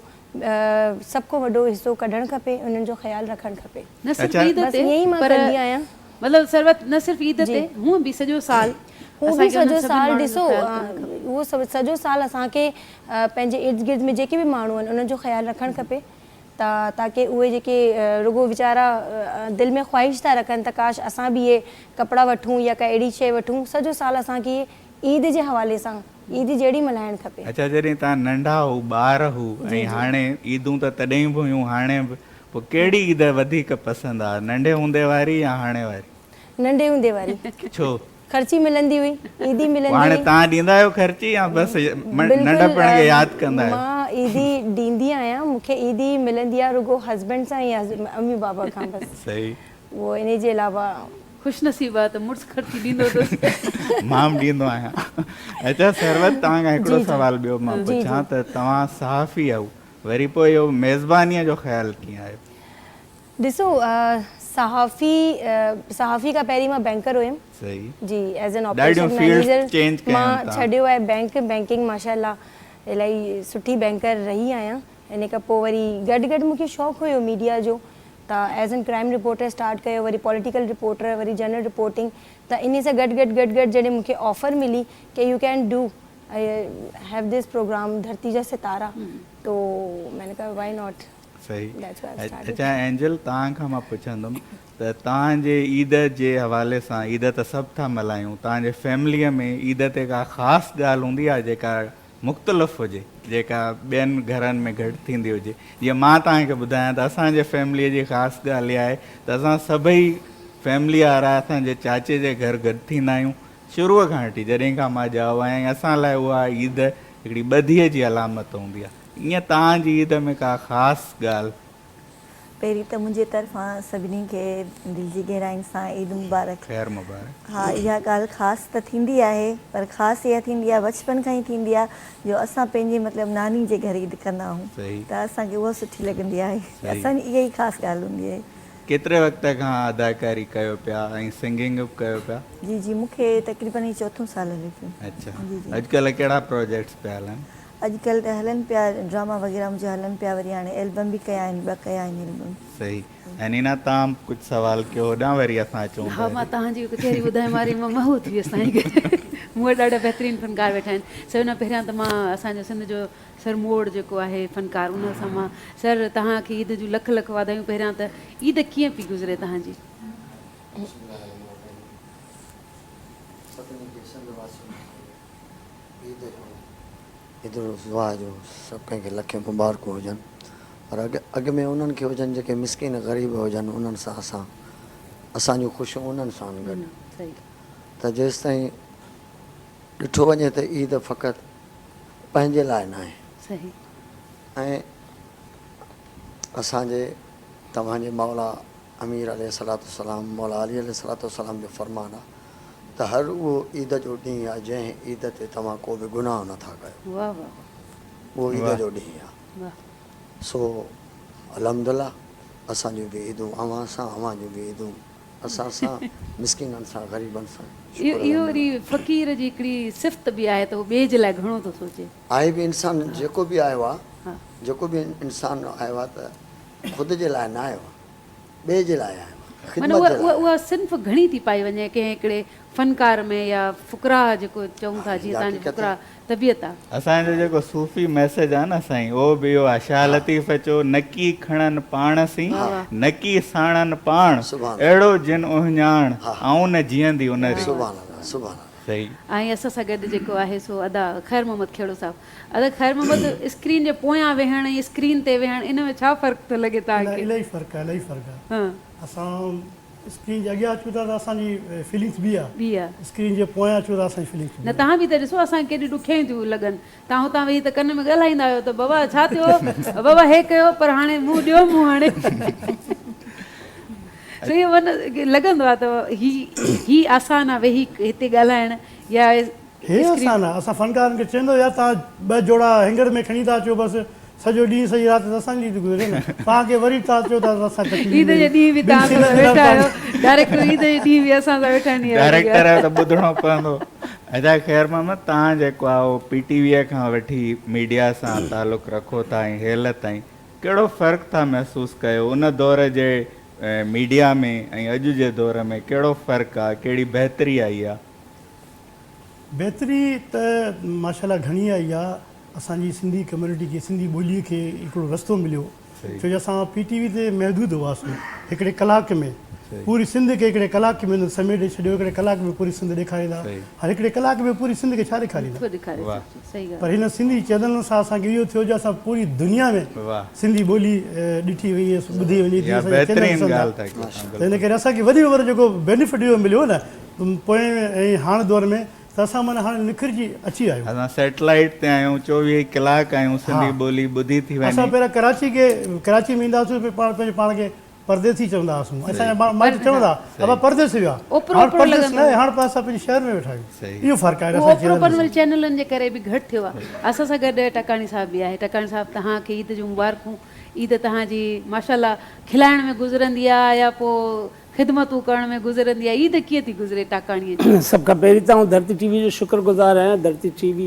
सभ खां वॾो हिसो कढणु खपे, उन्हनि जो ख़्यालु रखणु खपे। न सिर्फ़ु ईद ते, ईअं ई मां कंदी आहियां। मतिलबु सरवत न सिर्फ़ु ईद ते, हूअं बि सॼो साल सॼो साल ॾिसो, उहो सॼो साल असांखे पंहिंजे इर्द गिर्द में जेके बि माण्हू आहिनि उन्हनि जो ख़्यालु रखणु खपे, ताकी उहे जेके रुगो वीचारा दिलि में ख़्वाहिश था रखनि त काश असां बि इहे कपिड़ा वठूं या का अहिड़ी शइ वठूं। सॼो साल असांखे ईद जे हवाले सां ईद जहिड़ी मल्हाइणु खपे। अच्छा, जॾहिं तव्हां नंढा हो, ॿार हो ऐं हाणे ईदूं त तॾहिं बि हुयूं, हाणे बि, पोइ कहिड़ी ईद वधीक पसंदि आहे, नंढे हूंदे वारी या हाणे वारी? नंढे हूंदे वारी। छो? ख़र्ची मिलंदी हुई, ईदी मिलंदी। हाणे तव्हां ॾींदा आहियो ख़र्ची या बसि नंढपण खे यादि कंदा आहियो? मां ईदी ॾींदी आहियां, मूंखे ईदी मिलंदी आहे रुगो हस्बैंड सां या मम्मी बाबा खां बसि। सही। उहो इन जे अलावा ख़ुशनसीब आहे त मुड़ुसु ख़र्ची ॾींदो अथसि। मां बि ॾींदो आहियां। अच्छा सरवत, तव्हां खां हिकिड़ो सुवाल ॿियो मां पुछां त तव्हां सहाफ़ी आहियो, वरी पोइ इहो मेज़बानीअ जो ख़्यालु कीअं आयो? ॾिसो, सहाफ़ी खां पहिरीं मां बैंकर हुयमि। सही जी, एज़ एन ऑपरेशन मैनेजर मां छॾियो आहे बैंकिंग माशाल्लाह इलाही सुठी बैंकर रही आहियां। इन खां पोइ वरी गॾु मूंखे शौक़ु हुयो मीडिया जो, त as an crime reporter start कयो, वरी पॉलिटिकल रिपोर्टर, वरी जनरल रिपोर्टिंग। त इन सां गॾु जॾहिं मूंखे ऑफर मिली कि you can do have this program धरती जा सितारा, तो मैंने कहा व्हाई नॉट। सही। अच्छा एंजल, तव्हां खां मां पुछंदुमि त तव्हांजे ईद जे हवाले सां, ईद त सभु था मल्हायूं, तव्हांजे फैमिलीअ में ईद ते का ख़ासि ॻाल्हि हूंदी आहे जेका मुख़्तलिफ़ हुजे, जेका ॿियनि घरनि में घटि थींदी हुजे? जीअं मां तव्हांखे ॿुधायां त असांजे फैमिलीअ जी ख़ासि ॻाल्हि इहा आहे त असां सभई फैमिली वारा असांजे चाचे जे घर गॾु थींदा आहियूं शुरूअ खां वठी, जॾहिं खां मां ॼाओ आहियां। असां लाइ उहा ईद हिकिड़ी ॿधीअ जी अलामत हूंदी आहे। ईअं तव्हांजी ईद में का ख़ासि ॻाल्हि? पहिरीं त मुंहिंजे तरफ़ां सभिनी खे दिलि जी गहराइनि सां ईद मुबारक। ख़ैर मुबारक। हा, इहा ॻाल्हि ख़ासि त थींदी आहे, पर ख़ासि इहा थींदी आहे बचपन खां ई थींदी आहे जो असां पंहिंजे मतिलबु नानी जे घर ईद कंदा आहियूं, त असांखे उहा सुठी लॻंदी आहे। असांजी इहा ई ख़ासि ॻाल्हि हूंदी आहे। केतिरे वक़्त खां अदाकारी कयो पिया ऐं सिंगिंग बि कयो पिया? जी, मूंखे तक़रीबन ई 4 साल हले पियो। अच्छा, अॼुकल्ह कहिड़ा प्रोजेक्ट्स पिया हलनि? अॼुकल्ह त हलनि पिया ड्रामा वग़ैरह मुंहिंजा हलनि पिया, वरी हाणे एल्बम बि कया आहिनि, 2 कया आहिनि एल्बम। सही। ऐं नीना, तव्हां कुझु सवाल कयो होॾां, वरी असां अचूं। हा, मां तव्हांजी कचहरी ॿुधाए मारी मां महू थी वियसि तव्हांखे। मूं वटि ॾाढा बहितरीनु फ़नकार वेठा आहिनि। सभिनि खां पहिरियां त मां असांजो सिंध जो सरमोड़ जेको आहे फ़नकार, उन सां मां सर तव्हांखे ईद जूं लख लख वाधायूं। पहिरियां त ईद कीअं पई गुज़रे तव्हांजी? ईद दुआ जो सभु कंहिंखे लखे मुबारकूं हुजनि, पर अॻु में उन्हनि खे हुजनि जेके मिसकिन ग़रीब हुजनि, उन्हनि सां असांजूं ख़ुशियूं उन्हनि सां गॾु। त जेसि ताईं ॾिठो वञे त ईद फ़क़ति पंहिंजे लाइ न आहे। सही। ऐं असांजे तव्हांजे मौला अमीर अलैहिस्सलातु वस्सलाम, मौला अली अलैहिस्सलातु वस्सलाम जो फ़रमानु आहे त हर उहो ईद जो ॾींहुं आहे जंहिं ईद ते तव्हां को बि गुनाह नथा कयो, वाह वाह उहो ईद वाह। जो ॾींहुं आहे। वाह। सो अलहमदिल्ला असांजूं बि ईदूं अव्हां सां, अव्हां जूं बि ईदूं असां सां, मिसकिननि सां, ग़रीबनि सां। इहो इहो वरी फ़क़ीर जी हिकिड़ी सिफ़त बि आहे त उहो ॿिए जे लाइ घणो थो सोचे। आहे बि इंसानु जेको बि आयो आहे, हा जेको बि इंसानु आयो आहे त ख़ुदि जे लाइ न आयो आहे, ॿिए जे लाइ आयो आहे, माना ख़िदमत जे उहा लाइ। उहा सिंफ़ घणी थी पाई वञे कंहिं हिकिड़े फ़नकार में या फ़ुकरा जेको चऊं था, जीअं तव्हांजी हक़ीक़त फ़ुकरा तबियत आहे। असांजो जेको सूफ़ी मैसेज आहे न साईं, उहो बि इहो आहे, शाह लतीफ़ चयो नकी खणनि पाण सी, नकी साणनि पाण, सुभाणे। अहिड़ो जिन उहिञाण ऐं न जीअंदी उन री। सुभाणे अल्लाह, सुभाणे अल्लाह। सही। ऐं असां सां गॾु जेको आहे सो अदा ख़ैर मोहम्मद खेड़ो साहब। अदा ख़ैर मोहम्मद, स्क्रीन जे पोयां वेहण ऐं स्क्रीन ते वेहण इन में छा फ़र्क़ु थो लॻे तव्हांखे? इलाही फ़र्क़ु आहे, इलाही फ़र्क़ु आहे। हा असां स्क्रीन जे अॻियां अचूं था त असांजी फीलिंग्स बि आहे, बि आहे। स्क्रीन जे पोयां अचूं त असांजी फीलिंग्स न तव्हां बि त ॾिसो असांखे केॾी ॾुखियाई थियूं लॻनि, तव्हां हुतां वेही त कन में ॻाल्हाईंदा आहियो त बाबा छा थियो, बाबा हे कयो, पर हाणे मुंहुं ॾियो मुंहुं हाणे। सो इहो लॻंदो आहे त ही आसान आहे वेही हिते ॻाल्हाइण या हे आसान आहे। असां फ़नकारनि खे चवंदो यार तव्हां ॿ जोड़ा हैंगर में खणी था अचो, बसि सॼो ॾींहुं सॼी राति त असांजी थी गुज़रे न, तव्हांखे वरी तव्हां चओ था असां ईद जे ॾींहुं बि तव्हां सां वेठा आहियो, डायरेक्टर ईद जे ॾींहुं बि असां सां वेठा आहिनि। डायरेक्टर आहे त ॿुधणो पवंदो। अच्छा ख़ैर मोहम्मद, तव्हां जेको आहे उहो PTV खां वठी मीडिया सां तालुक़ु रखो था ऐं हेल ताईं, कहिड़ो फ़र्क़ु था महसूसु कयो उन दौर जे मीडिया में ऐं अॼु जे दौर में? कहिड़ो फ़र्क़ु आहे, कहिड़ी बहितरी आई आहे? बहितरी त माशाल्लाह घणी आई आहे। असांजी सिंधी कम्यूनिटी खे, सिंधी ॿोलीअ खे हिकिड़ो रस्तो मिलियो, छो जो असां PTV ते महदूद हुआसीं। हिकिड़े कलाक में पूरी सिंध खे हिकिड़े कलाक में समेटे छॾियो, हिकिड़े कलाक में पूरी सिंध ॾेखारींदा। हाणे हिकिड़े कलाक में पूरी सिंध खे छा ॾेखारींदा? पर हिन सिंधी चैनल सां असांखे इहो थियो जो असां पूरी दुनिया में सिंधी ॿोली ॾिठी वई, ॿुधी वञे थी। त हिन करे असांखे वधि में वधि जेको बेनिफिट इहो मिलियो न पोइ ऐं हाणे दौर में, त असां माना हाणे निखिरजी अची आहियूं। असां सैटेलाइट ते आहियूं, 24 कलाक आहियूं, सिंधी ॿोली ॿुधी थी वञे। असां पहिरियों कराची में ईंदा हुआसीं, पाण पंहिंजे पाण खे परदेसी चवंदा हुआसीं। असांजा माइट चवंदा अब परदेसी विया, हाणे परदेस न आहे, हाणे असां पंहिंजे शहर में वेठा आहियूं। इहो फ़र्क़ु आहे। ओपरोपन चैनलनि जे करे बि घटि थियो आहे। असां सां गॾु टकाणी साहब बि आहे। टकाणी साहब, तव्हांखे ईद जूं मुबारकूं। ईद तव्हांजी माशाल्लाह खिलाइण में गुज़रंदी आहे या पोइ ख़िदमतूं करण में गुज़रंदी आहे? ईद कीअं थी गुज़रे टाकाणीअ जी? सभ खां पहिरीं त धरती TV जो शुक्रगुज़ार आहियां। धरती TV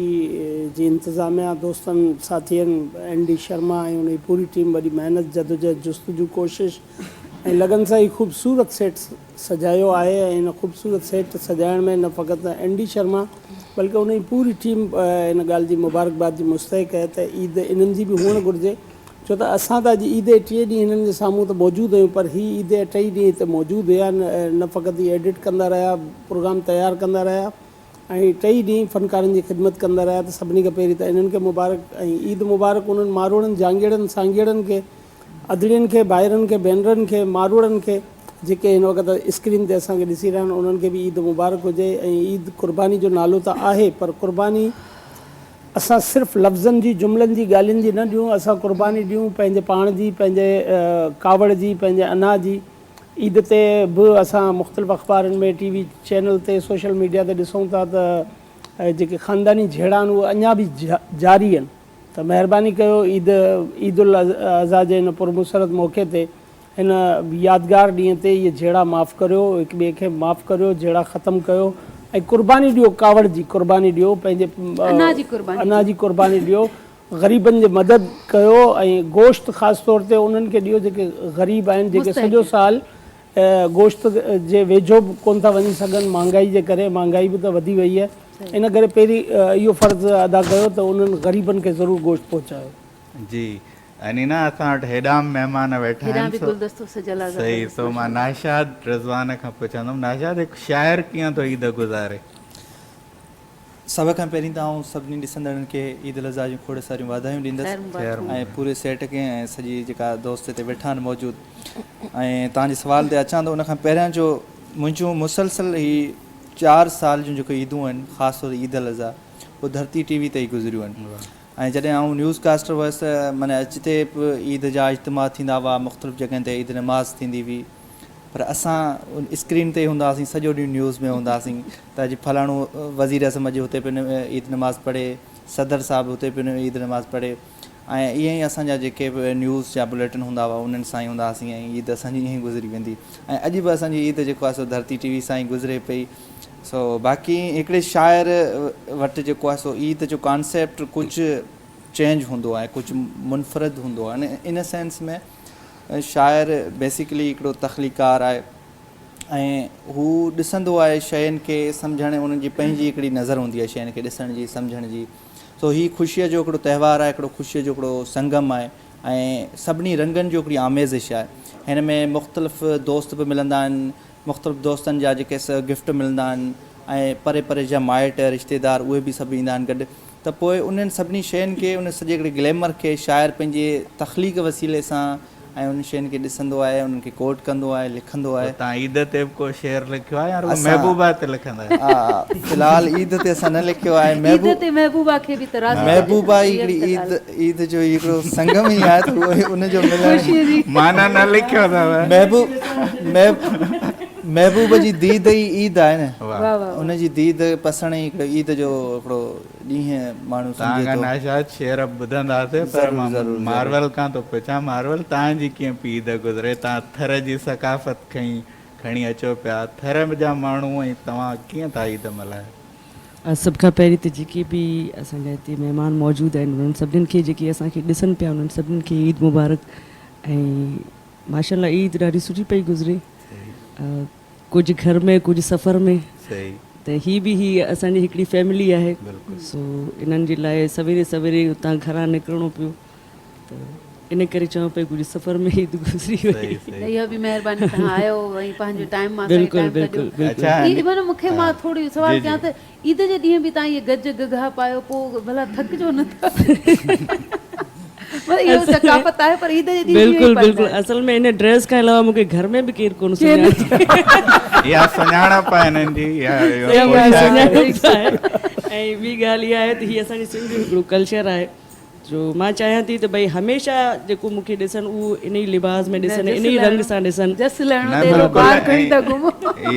जी इंतिज़ामिया, दोस्तनि, साथियनि, ND शर्मा ऐं उनजी पूरी टीम वॾी महिनत, जदोजहद, जुस्तजू, कोशिशि ऐं लगन सां ई ख़ूबसूरत सेट सजायो आहे। ऐं इन ख़ूबसूरत सेट सजाइण में न फ़क़ति ND शर्मा बल्कि उनजी पूरी टीम इन ॻाल्हि जी मुबारकबाद जी मुस्तहिक़ आहे त ईद इन्हनि जी बि हुअणु घुरिजे, छो त असां त अॼु ईद 3 ॾींहं हिननि जे साम्हूं त मौजूदु आहियूं, पर हीअ ईद 2 ॾींहं हिते मौजूदु हुया। न फ़क़ति ही एडिट कंदा रहिया, प्रोग्राम तयारु कंदा रहिया ऐं 2 ॾींहं फ़नकारनि जी ख़िदमत कंदा रहिया। त सभिनी खां पहिरीं त इन्हनि खे मुबारक ऐं ईद मुबारक उन्हनि मारोड़नि, जांगेड़नि, सांगेड़नि खे, अदड़ियुनि खे, भाइरनि खे, भेनरनि खे, मारोड़नि खे जेके हिन वक़्तु स्क्रीन ते असांखे ॾिसी रहिया आहिनि, उन्हनि खे बि ईद मुबारक हुजे। ऐं ईद क़ुर्बानी जो नालो त आहे, पर क़ुर्बानी असां सिर्फ़ु लफ़्ज़नि जी, जुमिलनि जी, ॻाल्हियुनि जी न ॾियूं, असां क़ुर्बानी ॾियूं पंहिंजे पाण जी, पंहिंजे कावड़ जी, पंहिंजे अना जी। ईद ते बि असां मुख़्तलिफ़ अख़बारनि में, TV चैनल ते, सोशल मीडिया ते ॾिसूं था त जेके ख़ानदानी झेड़ा आहिनि उहे अञा बि जारी आहिनि। त महिरबानी कयो ईद उल अज़हा जे हिन पुरमुसरत मौक़े ते, हिन यादगार ॾींहं ते इहे झेड़ा माफ़ु करियो, हिक ॿिए खे माफ़ु करियो, झेड़ा ख़तमु कयो ऐं क़ुर्बानी ॾियो, कावड़ जी क़ुर्बानी ॾियो, पंहिंजे अना जी क़ुर्बानी ॾियो, ग़रीबनि जी मदद कयो ऐं गोश्त ख़ासि तौर ते उन्हनि खे ॾियो जेके ग़रीब आहिनि, जेके सॼो साल गोश्त जे वेझो बि कोन था वञी सघनि महांगाई जे करे। महांगाई बि त वधी वई आहे, इन करे पहिरीं इहो फ़र्ज़ु अदा कयो त उन्हनि ग़रीबनि खे ज़रूरु गोश्त पहुचायो। जी अनीना, असां वटि हेॾा महिमान वेठा आहिनि। सही, सो मां नाशाद रिज़वान खां पुछंदुमि, नाशाद हिकु शाइर कीअं थो ईद गुज़ारे? सभ खां पहिरीं त आउं सभिनी ॾिसंदड़नि खे ईद उल अज़हा जूं खोड़ सारियूं वाधायूं ॾींदुसि ऐं पूरे सेट खे ऐं सॼी जेका दोस्त हिते वेठा आहिनि मौजूदु। ऐं तव्हांजे सुवाल ते अचां त उनखां पहिरियां जो मुंहिंजूं मुसलसल ही 4 साल जूं जेको ईदूं आहिनि, ख़ासि तौर ईद उल अज़हा, उहे धरती TV ते ई गुज़रियूं आहिनि। ऐं जॾहिं आउं न्यूज़ कास्टर हुअसि त माना अचिते बि ईद जा इज्तिमा थींदा हुआ, मुख़्तलिफ़ जॻहियुनि ते ईद नमाज़ थींदी हुई, पर असां स्क्रीन ते हूंदा हुआसीं, सॼो ॾींहुं न्यूज़ में हूंदा हुआसीं त अॼु फलाणो वज़ीर अज़म अॼु हुते पियो ईद नमाज़ पढ़े, सदर साहिबु हुते पियो ईद नमाज़ पढ़े, ऐं ईअं ई असांजा जेके बि न्यूज़ जा बुलेटिन हूंदा हुआ उन्हनि सां ई हूंदा हुआसीं, ऐं ईद असांजी ईअं ई गुज़री वेंदी। ऐं अॼु बि असांजी ईद जेको आहे सो धरती टीवी सां ई गुज़रे पई। सो बाक़ी हिकिड़े शाइर वटि जेको आहे सो ईद जो कॉन्सेप्ट कुझु चेंज हूंदो आहे, कुझु मुनफ़रद हूंदो आहे। इन सेंस में शाइर बेसिकली हिकिड़ो तख़लीकार आहे ऐं हू ॾिसंदो आहे शयुनि खे सम्झण, उन्हनि जी पंहिंजी हिकिड़ी नज़र हूंदी आहे शयुनि खे ॾिसण जी, सम्झण जी। सो हीअ ख़ुशीअ जो हिकिड़ो त्योहारु आहे, हिकिड़ो ख़ुशीअ जो हिकिड़ो संगम आहे ऐं सभिनी रंगनि जो हिकिड़ी आमेज़िश आहे। हिन में मुख़्तलिफ़ दोस्त बि मिलंदा आहिनि, मुख़्तलिफ़ दोस्तनि जा जेके गिफ्ट मिलंदा आहिनि ऐं परे परे जा माइट रिश्तेदार उहे बि सभु ईंदा आहिनि गॾु। त पोइ उन्हनि सभिनी शयुनि खे, उन सॼे हिकिड़े ग्लैमर खे शाइर पंहिंजे तख़लीक़ वसीले सां ऐं उन शयुनि खे ॾिसंदो आहे, उन्हनि खे कोट कंदो आहे, लिखंदो आहे। तव्हां ईद ते बि को शेर लिखियो आहे या महबूबा ते लिखंदा आहियो? हा, फ़िलहाल ईद ते असां न लिखियो आहे। ईद ते महबूबा खे बि तराज़ महबूबा हिकिड़ी ईद जो हिकिड़ो संगम ई आहे, त उनजो मिलणु माना न लिखियो अथव। महबूब जी दीद ई ईद आहे न, वाह। उनजी दीद पसण ई हिकिड़ो ईद जो हिकिड़ो ॾींहुं माण्हू सम्झे थो। नाशाद शेर ॿुधंदासीं, पर मार्वल खां थो पुछां, मार्वल तव्हांजी कीअं पई ईद गुज़रे? तव्हां थर जी सकाफ़त खणी अचो पिया, थर जा माण्हू, ऐं तव्हां कीअं था ईद मल्हायो? सभ खां पहिरीं त जेके बि असांजा हिते महिमान मौजूदु आहिनि उन्हनि सभिनीनि खे, जेके असांखे ॾिसनि पिया, उन्हनि सभिनीनि खे ईद मुबारक। ऐं माशाल्लाह ईद ॾाढी सुठी पई गुज़रे, कुझु घर में कुझु सफ़र में। त ही असांजी हिकिड़ी फैमिली आहे। सो इन्हनि जे लाइ सवेरे सवेरे उतां घरां निकिरणो पियो, त इन करे चवां पई कुझु सफ़र में ईद गुज़री वई। इहा बि महिरबानी तव्हां आयो ऐं पंहिंजो टाइम मां बिल्कुलु बिल्कुलु। मूंखे मां थोरी सवाल कयां त ईद जे ॾींहुं बि तव्हां इहे गज गगा पायो, पोइ भला थकिजो न था? सकाफ़त आहे, पर ईद जे ॾींहुं बिल्कुलु बिल्कुलु। असल में इन ड्रेस खां अलावा मूंखे घर में बि केरु कोन सुञाणे। इहा सुञाणप आहे हिननि जी। ऐं ॿी ॻाल्हि इहा आहे त हीअ असांजी सिंधी हिकिड़ो कल्चर आहे जो मां चाहियां थी त भई हमेशह जेको मूंखे ॾिसनि उहो इन ई लिबास में ॾिसनि, इन ई रंग सां ॾिसनि।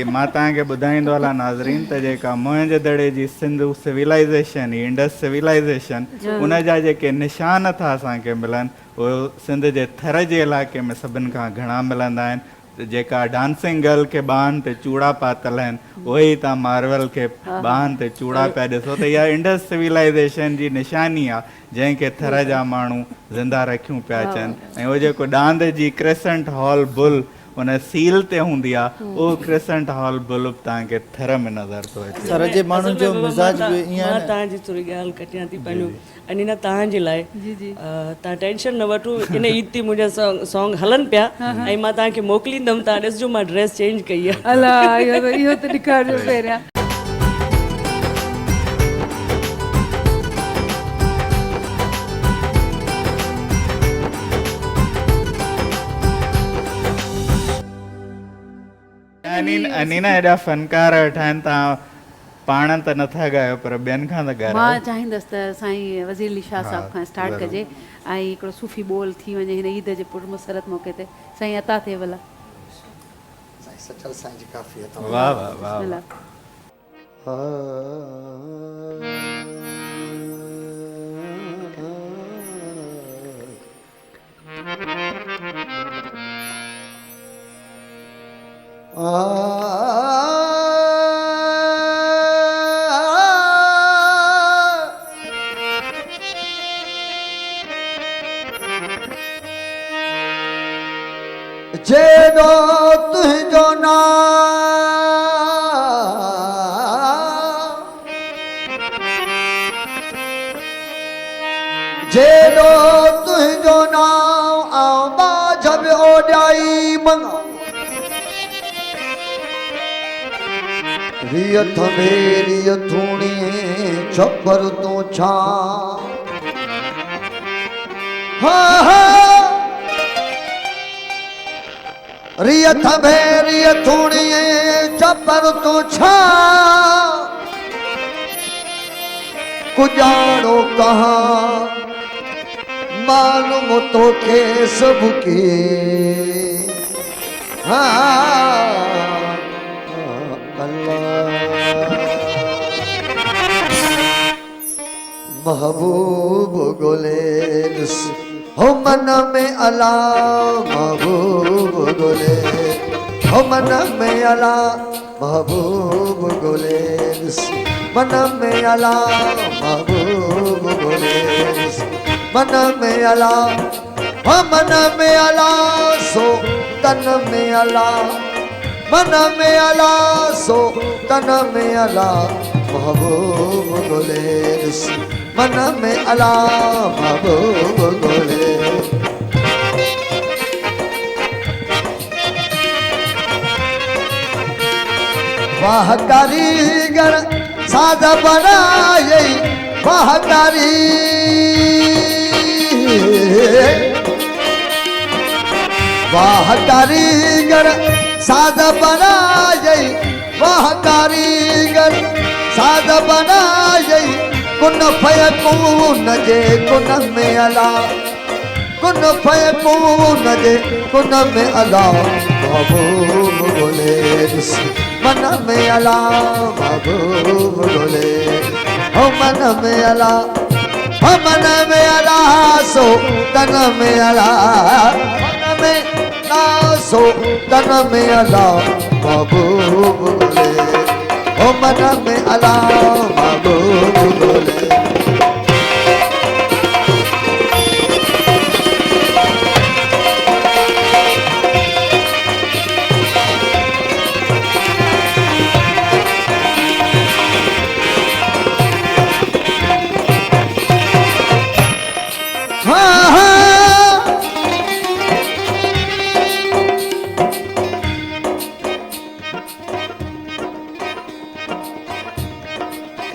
मां तव्हांखे ॿुधाईंदो हलां नाज़रीन त जेका मोहंजो दड़े जी सिंधु सिविलाइज़ेशन, इंडस सिविलाइज़ेशन, उन जा जेके निशान था असांखे मिलनि, उहे सिंध जे थर जे इलाइक़े में सभिनि खां घणा मिलंदा आहिनि। जेका डांसिंग गर्ल खे ॿाहनि ते चूड़ा पातल आहिनि, उहे ई तव्हां मार्वल खे ॿाहनि ते चूड़ा पिया ॾिसो, त इहा इंडस सिविलाइज़ेशन जी निशानी आहे जंहिंखे थर जा माण्हू ज़िंदा रखियूं पिया अचनि। ऐं उहो जेको डांद जी क्रिसेंट हॉल बुल उन सील ते हूंदी आहे, उहो क्रिसेंट हॉल बुल तव्हांखे थर में नज़र थो अचे। थर जे माण्हुनि जो मिज़ाज बि ईअं आहे। तव्हांजी थोरी ॻाल्हि कटियां थी पंहिंजो अनीना तव्हांजे लाइ, तव्हां टेंशन न वठो, इन ईद ते मुंहिंजा सॉन्ग हलनि पिया ऐं मां तव्हांखे मोकिलींदमि, तव्हां ॾिसजो मां ड्रेस चेंज कई आहे। अलाह, इहो त ॾेखारिजो पहिरियां। अनीना हेॾा फनकार ठाहिनि, तव्हां पाण त नथा ॻायो पर ॿियनि खां त ॻायो। मां चाहींदसि त साईं वज़ीर अली शाह साहिब खां स्टार्ट कजे ऐं हिकिड़ो सूफ़ी बोल थी वञे हिन ईद जे पुरमसरत मौक़े ते। साईं अता थिए भला। वाह वाह वाह। जेॾो तुंहिंजो नाम जेॾो तुंहिंजो नाम आऊं बाझ बि ओॾाई मंगा रियथ में रियथूणी छपर तूं छा रियथ में रियथूणी छपर तूं छा कुजाणो कहाँ मालूम तोखे सबके हाँ महबूब गोले हो मन में अला महबूब गोले हो मन में अला महबूब गोले मन में अला महबूब गोले मन में अला हो मन में अला सो तन में अला मन में अला सो तन में अला महबूब गोले मन में अला महबूब गोले वाह कारीगर साध बनाए वाह कारीगर साध बनाए वाह कारीगर साध बनाए कुन फयकून जे कुन में अला कुन फयकून जे कुन में अला महबूब गोले मन में अला महबूब गोले हो मन में अला हो मन में अला सो तन में अला मन में अला सो तन में अला महबूब गोले हो मन में अला महबूब गोले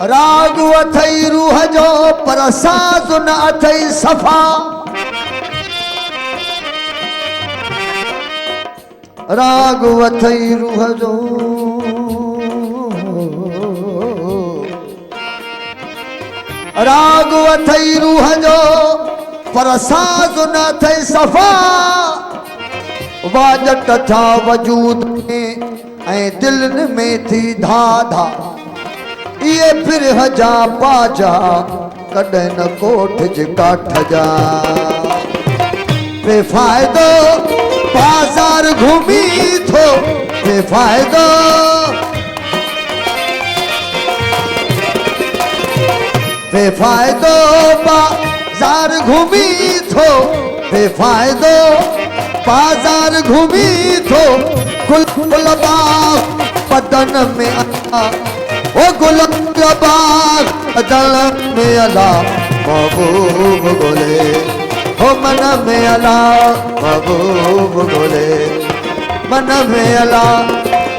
राग अथई रूह जो पर साज़ न अथई सफ़ा राग अथई रूह जो राग अथई रूह जो पर साज़ न अथई सफ़ा वाजट था वजूद में ऐं दिलनि में थी धा धा ये फिर हजा पाजा कॾहिं न कोठ जे काठ जा बेफ़ाइदो बाज़ार घुमी थो बेफ़ाइदो बेफ़ाइदो बाज़ार घुमी थो बेफ़ाइदो बाज़ार घुमी थो गुल बाग बदन में ओ गुलाब बाग दल में अला महबूब गोले हो मन में अला महबूब गोले मन में अला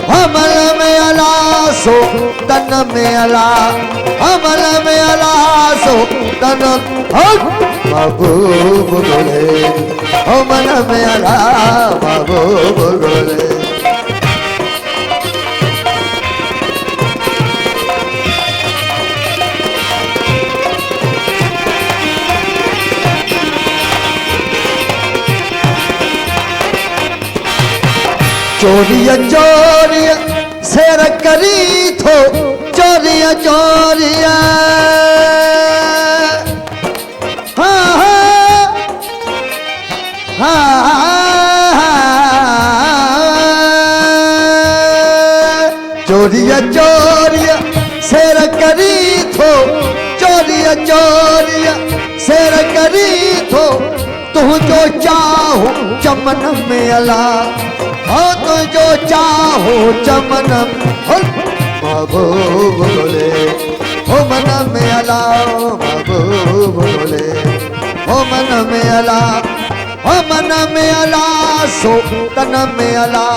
हो मन में अला सो तन में अला हो मन में अला सो तन महबूब गोले हो मन में अला महबूब गोले चोरिया चोरिया शेर करी थो चोरिया चोरिया हाँ हाँ चोरिया चोरिया शेर करी थो चोरिया चोरिया शेर करी थो तू जो चाहो चमन में अला हो तो जो चाहो चमन महबूब गोले हो मन में अला महबूब गोले हो मन में अला हो मन में अला सो तन में अला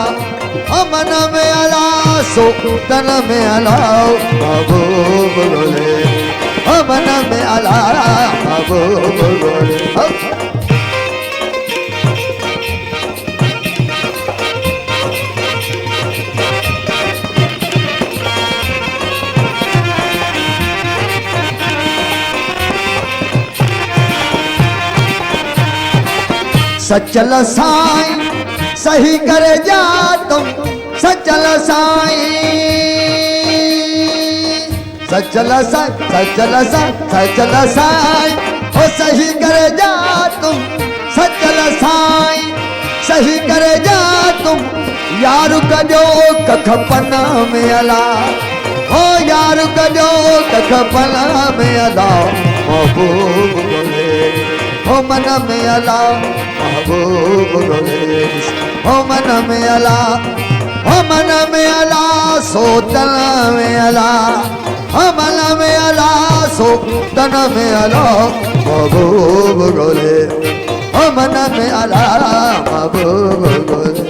हो मन में अला सो तन में अला महबूब गोले हो मन में अला महबूब गोले सचल साईं सही करे जा तुम सचल साईं सचल साईं सचल साईं सचल साईं हो सही करे जा तुम सचल साईं सही करे जा तुम यार कजो कख पना में अला हो यार कजो कख पना में अला महबूब गोले हो मन में अला महबूब गोले हो मन में अला हो मन में अला सोतन में अला हो मन में अला सोतन में अला महबूब गोले हो मन में अला महबूब गोले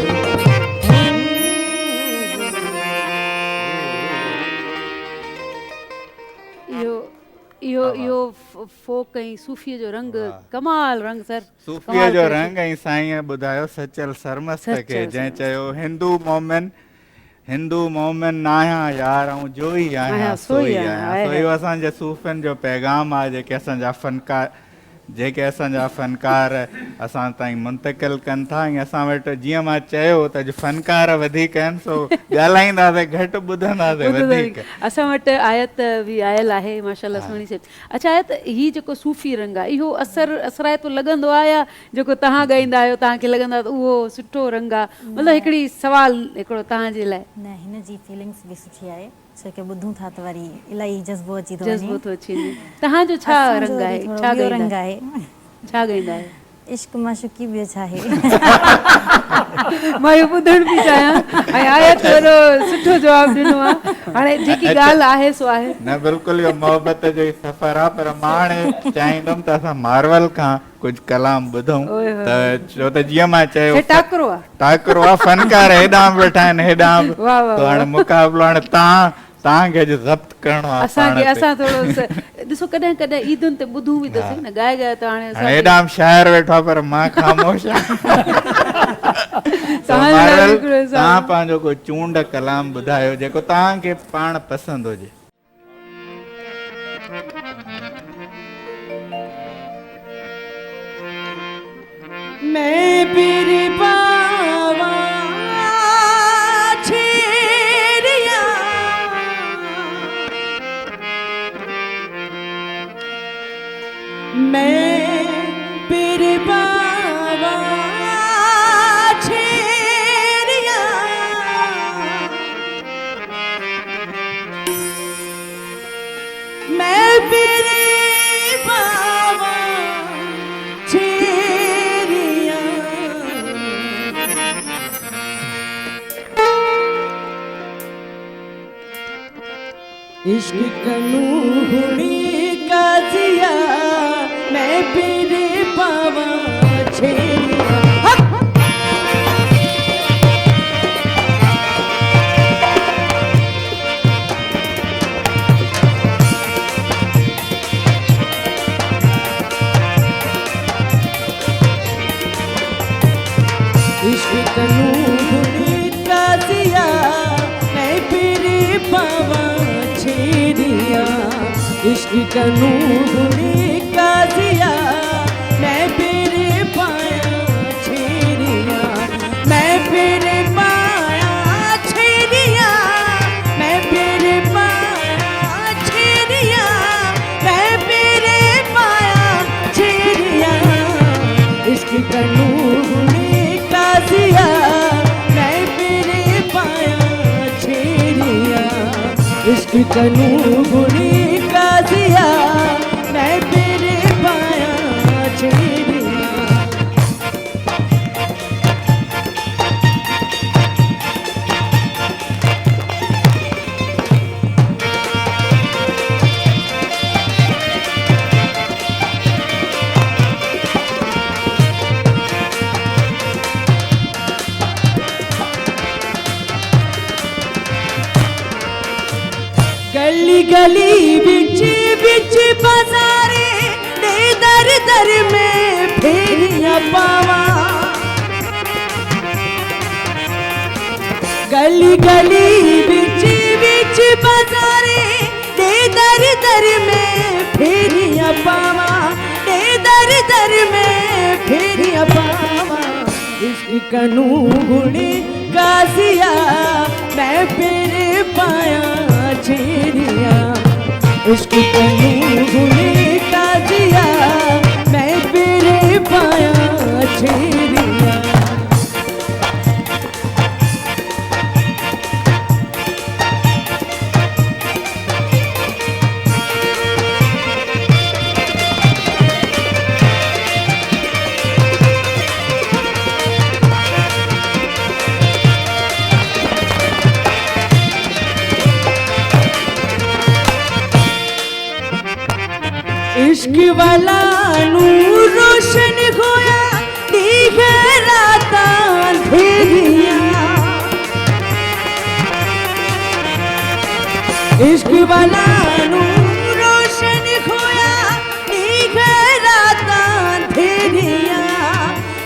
इहो फोक ऐं सूफ़ीअ जो रंग कमाल रंग सर सूफ़ीअ जो रंग ऐं साईं ॿुधायो सचल सरमस्त खे जंहिं चयो हिंदू मोमिन न आहियां यार ऐं जो ई आहियां सोई आहियां। सो इहो असांजे सूफ़ियुनि जो पैगाम आहे जेके असांजा फ़नकार असां ताईं मुंतक़िल कनि था। ऐं असां वटि जीअं मां चयो त अॼु फ़नकार वधीक आहिनि सो ॻाल्हाईंदासीं घटि ॿुधंदासीं वधीक। असां वटि आयत बि आयल आहे माशाल्लाह सुहिणी से। अच्छा आयत हीउ जेको सूफ़ी रंग आहे इहो असराइतो लॻंदो आहे या जेको तव्हां ॻाईंदा आहियो तव्हांखे लॻंदो आहे त उहो सुठो रंग आहे? मतिलबु हिकिड़ी सवाल हिकिड़ो तव्हांजे लाइ। न हिन जी फीलिंग्स बि सुठी आहे छो की ॿुधूं था त वरी इलाही जज़्बो अची थो जज़्बो थो अची वञे। तव्हांजो छा रंग आहे? छा रंग आहे? छा ॻाईंदा आहियो? इश्क माशुकी ॿियो छा आहे? मां इहो ॿुधण बि चाहियां ऐं आयत वॾो सुठो जवाबु ॾिनो आहे। हाणे जेकी ॻाल्हि आहे सो आहे। न बिल्कुलु इहो मोहबत जो ई सफ़र आहे पर मां हाणे चाहींदुमि त असां मार्वल खां कुझु कलाम ॿुधूं त छो त जीअं मां चयो टाकरो आहे फ़नकार हेॾां वेठा आहिनि हेॾां त हाणे मुक़ाबिलो हाणे तव्हांखे अॼु ज़ब्त करिणो आहे। असां थोरो ॾिसो कॾहिं कॾहिं ईदुनि ते ॿुधूं बि त सही न ॻाए त हाणे हेॾां शाइर वेठो आहे पर मां ख़ामोश तव्हां पंहिंजो कोई चूंड कलाम ॿुधायो जेको तव्हांखे पाण पसंदि हुजे। मैं पीरी बावा छेड़िया मैं पीरी बावा छेड़िया मैं पीरी बावा छेड़िया इश्क कनू हुणी काजिया मैं पीरे पावा छेड़िया इश्क कनू हुणी काजिया मैं पीरे पावा छेड़िया इश्क कनू हुणी काजिया मैं पीरे पाया छेड़िया मैं पीरे पाया छेड़िया मैं पीरे पाया छेड़िया मैं पीरे पाया छेड़िया इश्क कनू हुणी काजिया मैं पीरे पाया छेड़िया इश्क कनू हुणी काजिया मैं पीरे पाया छेड़िया गली गली बिच बिच बाजारे दे दर दर में फेरियां पावा गली गली बिच बिच बाजारे दे दर दर में फेरियां पावा दे दर दर में फेरियां पावा इश्क कनू हुणी काजिया मैं पीरे पाया छेड़िया इश्क कनू गुने काजिया मैं तेरे पाया छेड़िया इश्क वाला नूर रोशन होया दीघे राता अंधेरिया इश्क वाला नूर रोशन होया दीघे राता अंधेरिया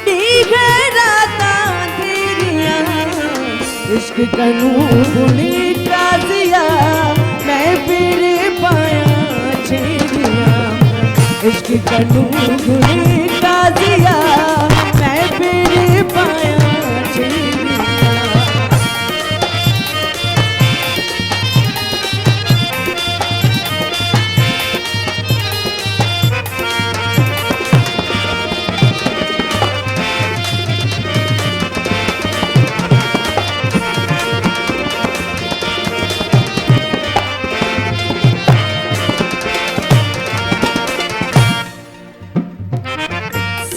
दीघे राता अंधेरिया इश्क कनू गुने काजिया मैं तेरे पाया छेड़िया इश्क कनू गुने काजिया मैं तेरे पाया छेड़िया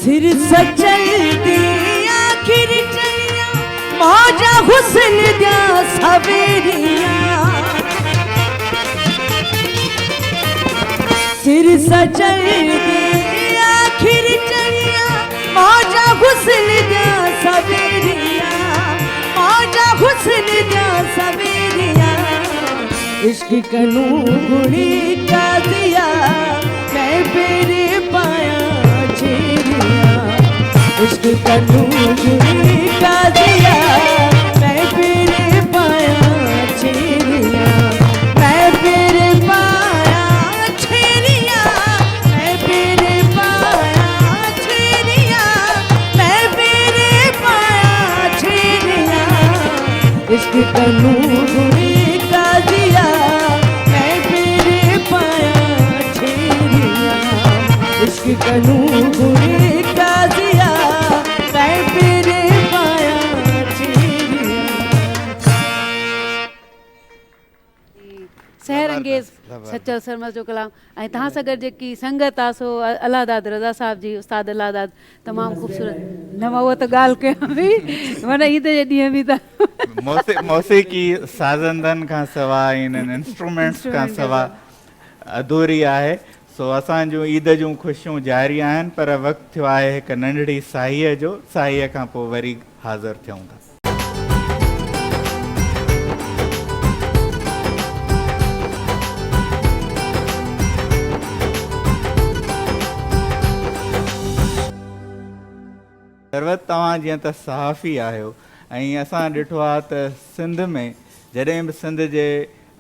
सिर सचल दी आखिर चलिया मौजा हुस्न दिया सवेरिया सिर सचल दी आखिर चलिया मौजा हुस्न दिया सवेरिया मौजा हुस्न दिया सवेरिया इश्क कनू गुने काजिया मैं तेरे पाया इश्क कनू गुने काजिया मैं तेरे पाया छेड़िया मैं तेरे पाया छेड़िया मैं तेरे पाया छेड़िया मैं तेरे पाया छेड़िया इश्क कनू गुने काजिया मैं तेरे पाया छेड़िया इश्क कनू गुने काजिया मैं तेरे पाया छेड़िया सहर अंगेज़ सच्चो सरमस जो कलाम ऐं तव्हां सां गॾु जेकी संगत आहे सो अलादाद रज़ा साहिब जी उस्ताद अलादाद तमामु ख़ूबसूरत न मां उहा त ॻाल्हि कयां पई माना ईद जे ॾींहं बि त मौसीक़ी साज़ंदनि खां सवाइ इन्हनि इंस्ट्रूमेंट्स खां सवाइ अधूरी आहे सो असांजूं ईद जूं ख़ुशियूं जारी आहिनि पर वक़्तु थियो आहे हिकु नंढड़ी साईअ जो साईअ खां पोइ वरी हाज़िर थियूं था सरवत तव्हां जीअं त सहाफ़ी आहियो ऐं असां ॾिठो आहे त सिंध में जॾहिं बि सिंध जे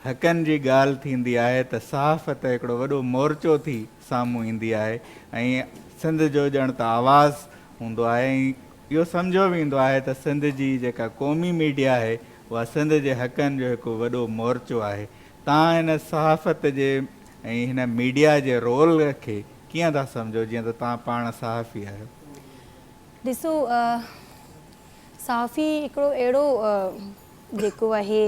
हक़नि जी ॻाल्हि थींदी आहे त सहाफ़त हिकिड़ो वॾो मोर्चो थी साम्हूं ईंदी आहे ऐं सिंध जो ॼण त आवाज़ु हूंदो आहे ऐं इहो सम्झो वेंदो आहे त सिंध जी जेका क़ौमी मीडिया आहे उहा सिंध जे हक़नि जो हिकु वॾो मोर्चो आहे तव्हां हिन सहाफ़त जे ऐं हिन मीडिया जे रोल खे कीअं था सम्झो जीअं त तव्हां पाण सहाफ़ी आहियो ॾिसो सहाफ़ी हिकिड़ो अहिड़ो जेको आहे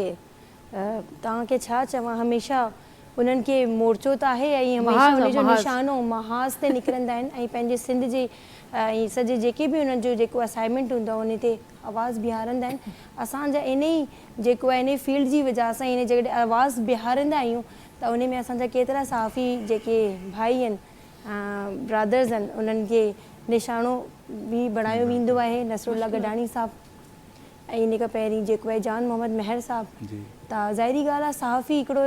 तव्हांखे छा चवां हमेशह उन्हनि खे मोर्चो त आहे ऐं हमेशह उनजो निशानो महाज़ ते निकिरंदा आहिनि ऐं पंहिंजे सिंध जे ऐं सॼे जेके बि उन्हनि जो जेको असाइनमेंट हूंदो आहे उन ते आवाज़ु बीहारंदा आहिनि असांजा इन ई जेको आहे इन फील्ड जी वजह सां इन जॾहिं आवाज़ु बीहारंदा आहियूं त उन में असांजा केतिरा सहाफ़ी जेके भाई आहिनि ब्रदर्स आहिनि उन्हनि खे निशानो बि बणायो वेंदो आहे नसरुल्ला गडानी साहब ऐं इन खां पहिरीं जेको आहे जान मोहम्मद महर साहब त ज़ाहिरी ॻाल्हि आहे सहाफ़ी हिकिड़ो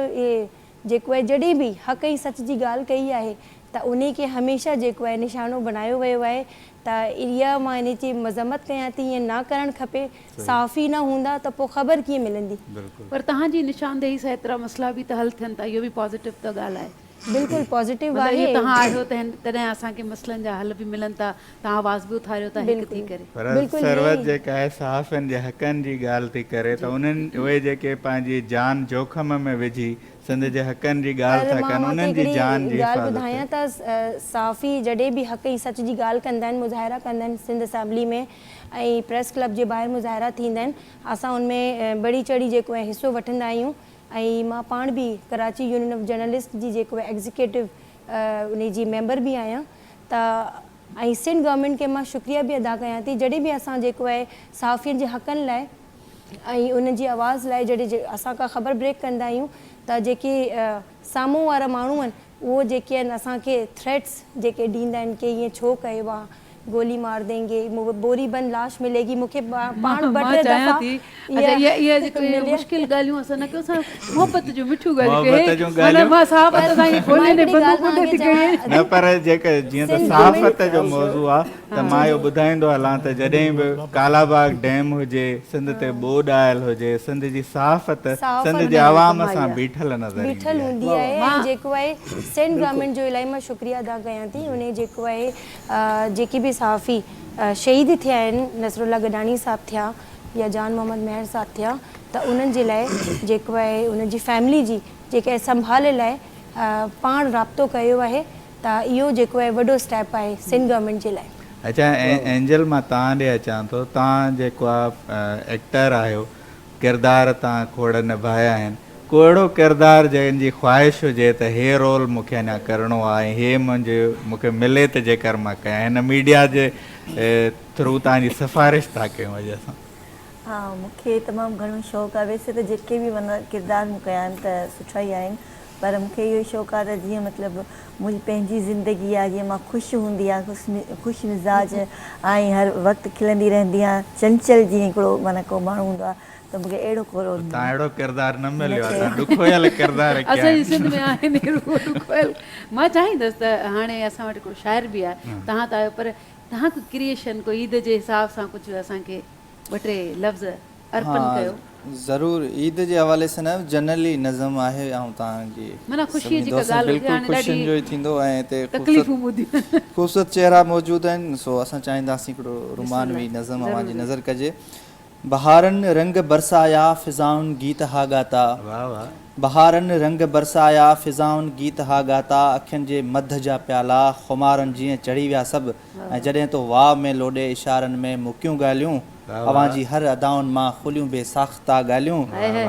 जेको आहे जॾहिं बि हक़ ऐं सच जी ॻाल्हि कई आहे त उन खे हमेशह जेको आहे निशानो बनायो वियो आहे त इहा मां इन जी मज़म्मत कयां थी ईअं न करणु खपे सहाफ़ी न हूंदा त पोइ ख़बर कीअं मिलंदी पर तव्हांजी निशानदेही सां एतिरा मसइला बि त हल थियनि था इहो बि पॉज़िटिव त ॻाल्हि आहे बिल्कुलु पॉज़िटिव मतिलबु आहे इहो तव्हां आहियो तॾहिं असांखे मसइलनि जा हल बि मिलनि था, तव्हां आवाज़ बि उथारियो था हिकु थी करे। पर बिल्कुलु सरवत ईअं ई। जेका आहे सहाफ़ियुनि जे हक़नि जी ॻाल्हि थी करे त उन्हनि उहे जेके पंहिंजी जान जोखम में विझी सिंध जे हक़नि जी ॻाल्हि पर था मां कनि हुते उन्हनि जी हिकिड़ी जान जी ॻाल्हि हिफ़ाज़त। ॿुधायां त साफ़ी जॾहिं बि हक़ ऐं सच जी ॻाल्हि कंदा आहिनि, मुज़ाहिरा कंदा आहिनि सिंध असेंबली में ऐं प्रेस क्लब जे ॿाहिरि मुज़ाहिरा थींदा आहिनि, असां उनमें बढ़ी चढ़ी जेको आहे हिसो वठंदा आहियूं। ऐं मां पाण बि कराची यूनियन ऑफ जर्नलिस्ट जी जेको आहे एग्ज़ीक्यूटिव उन जी मेंबर बि आहियां। त ऐं सिंध गवर्नमेंट खे मां शुक्रिया बि अदा कयां थी, जॾहिं बि असां जेको आहे सहाफ़ियुनि जे हक़नि लाइ ऐं उन्हनि जी आवाज़ लाइ जॾहिं असां का ख़बर ब्रेक कंदा आहियूं त जेके साम्हूं वारा माण्हू आहिनि उहो जेके आहिनि असांखे थ्रेट्स जेके ॾींदा आहिनि की ईअं छो कयो आहे, गोली मार देंगे, बोरी बंद लाश मिलेगी, मूंखे पाण ॿ टे चाहियां दफ़ा थी अच्छा इहा जेको मुश्किल ॻाल्हियूं असां न कयूं, असां मोहबत जूं मिठियूं ॻाल्हियूं कयूं। मां साहब तव्हांखे ॻोल्हे ॾे बंदूक उॾे थी कई न पर जेके जीअं त सहाफ़त जो मौज़ू आहे त मां इहो ॿुधाईंदो हलां त जॾहिं बि कालाबाग डैम हुजे, सिंध ते ॿोॾि आयल हुजे, सिंध जी सहाफ़त सिंध जे आवाम सां बीठल नज़र बीठल हूंदी आहे। ऐं जेको आहे सिंध गवर्नमेंट जो इलाही मां शुक्रिया अदा कयां थी। उन जेको आहे जेके बि सहाफ़ी शहीद थिया आहिनि, नसरुल्ला गडानी साहब थिया या जान मोहम्मद मेहर साहब थिया, त उन्हनि जे लाइ जेको आहे उन्हनि जी फैमिली जी जेके संभाल लाइ पाण राब्तो कयो आहे, त इहो जेको आहे वॾो स्टेप आहे सिंध गवर्नमेंट जे लाइ। अच्छा एंजल मां तव्हां ॾे अचां थो, तव्हां जेको आहे एक्टर आहियो, किरदार तव्हां खोड़ निभाया आहिनि, को अहिड़ो किरदारु जंहिंजी ख़्वाहिश हुजे त हे रोल मूंखे अञा करिणो आहे, हे मूंखे मिले त जेकर मां कयां, हिन मीडिया जे थ्रू तव्हांजी सिफ़ारिश था कयूं अॼु असां? हा, मूंखे तमामु घणो शौक़ु आहे। वैसे त जेके बि माना किरदार मूं कया आहिनि त सुठा ई आहिनि, पर मूंखे इहो शौक़ु आहे त जीअं मतिलबु मुंहिंजी पंहिंजी ज़िंदगी आहे, जीअं मां ख़ुशि हूंदी आहियां, ख़ुशि मिज़ाज ऐं हर वक़्तु खिलंदी रहंदी आहियां, चंचल जीअं हिकिड़ो माना को माण्हू हूंदो आहे, त मूंखे अहिड़ो को रोल तव्हां अहिड़ो किरदारु न मिलियो आहे, तव्हां ॾुखोयल किरदार असांजी सिंध में आहिनि ॾुखोयल। मां चाहींदसि त हाणे असां वटि हिकिड़ो शाइर बि आहे, तव्हां त आहियो, पर तव्हां कोई क्रिएशन कोई ईद जे हिसाब सां कुझु असांखे ॿ टे लफ़्ज़ अर्पण कयो। ज़रूरु, ईद जे हवाले सां न जनरली नज़म आहे ऐं तव्हांजी माना ख़ुशीअ जी ॻाल्हि बिल्कुलु ख़ुशियुनि जो ई थींदो ऐं हिते तकलीफ़ूं ॿुधियूं ख़ूबसूरत चेहरा मौजूदु आहिनि, सो असां चाहींदासीं हिकिड़ो रुमानवी नज़म अवांजी नज़र कजे। बहारनि रंग बरसाया फ़िज़ाउनि गीत हा ॻाता, बहारनि रंग बरसाया फ़िज़ाउनि गीत हा ॻाता, अखियुनि जे मध जा प्याला खुमारनि जीअं चढ़ी विया सभु, ऐं जॾहिं तो वाह में लोॾे इशारनि में मुकियूं ॻाल्हियूं, अवांजी हर अदाउनि मां खुलियूं बेसाख़्ता ॻाल्हियूं,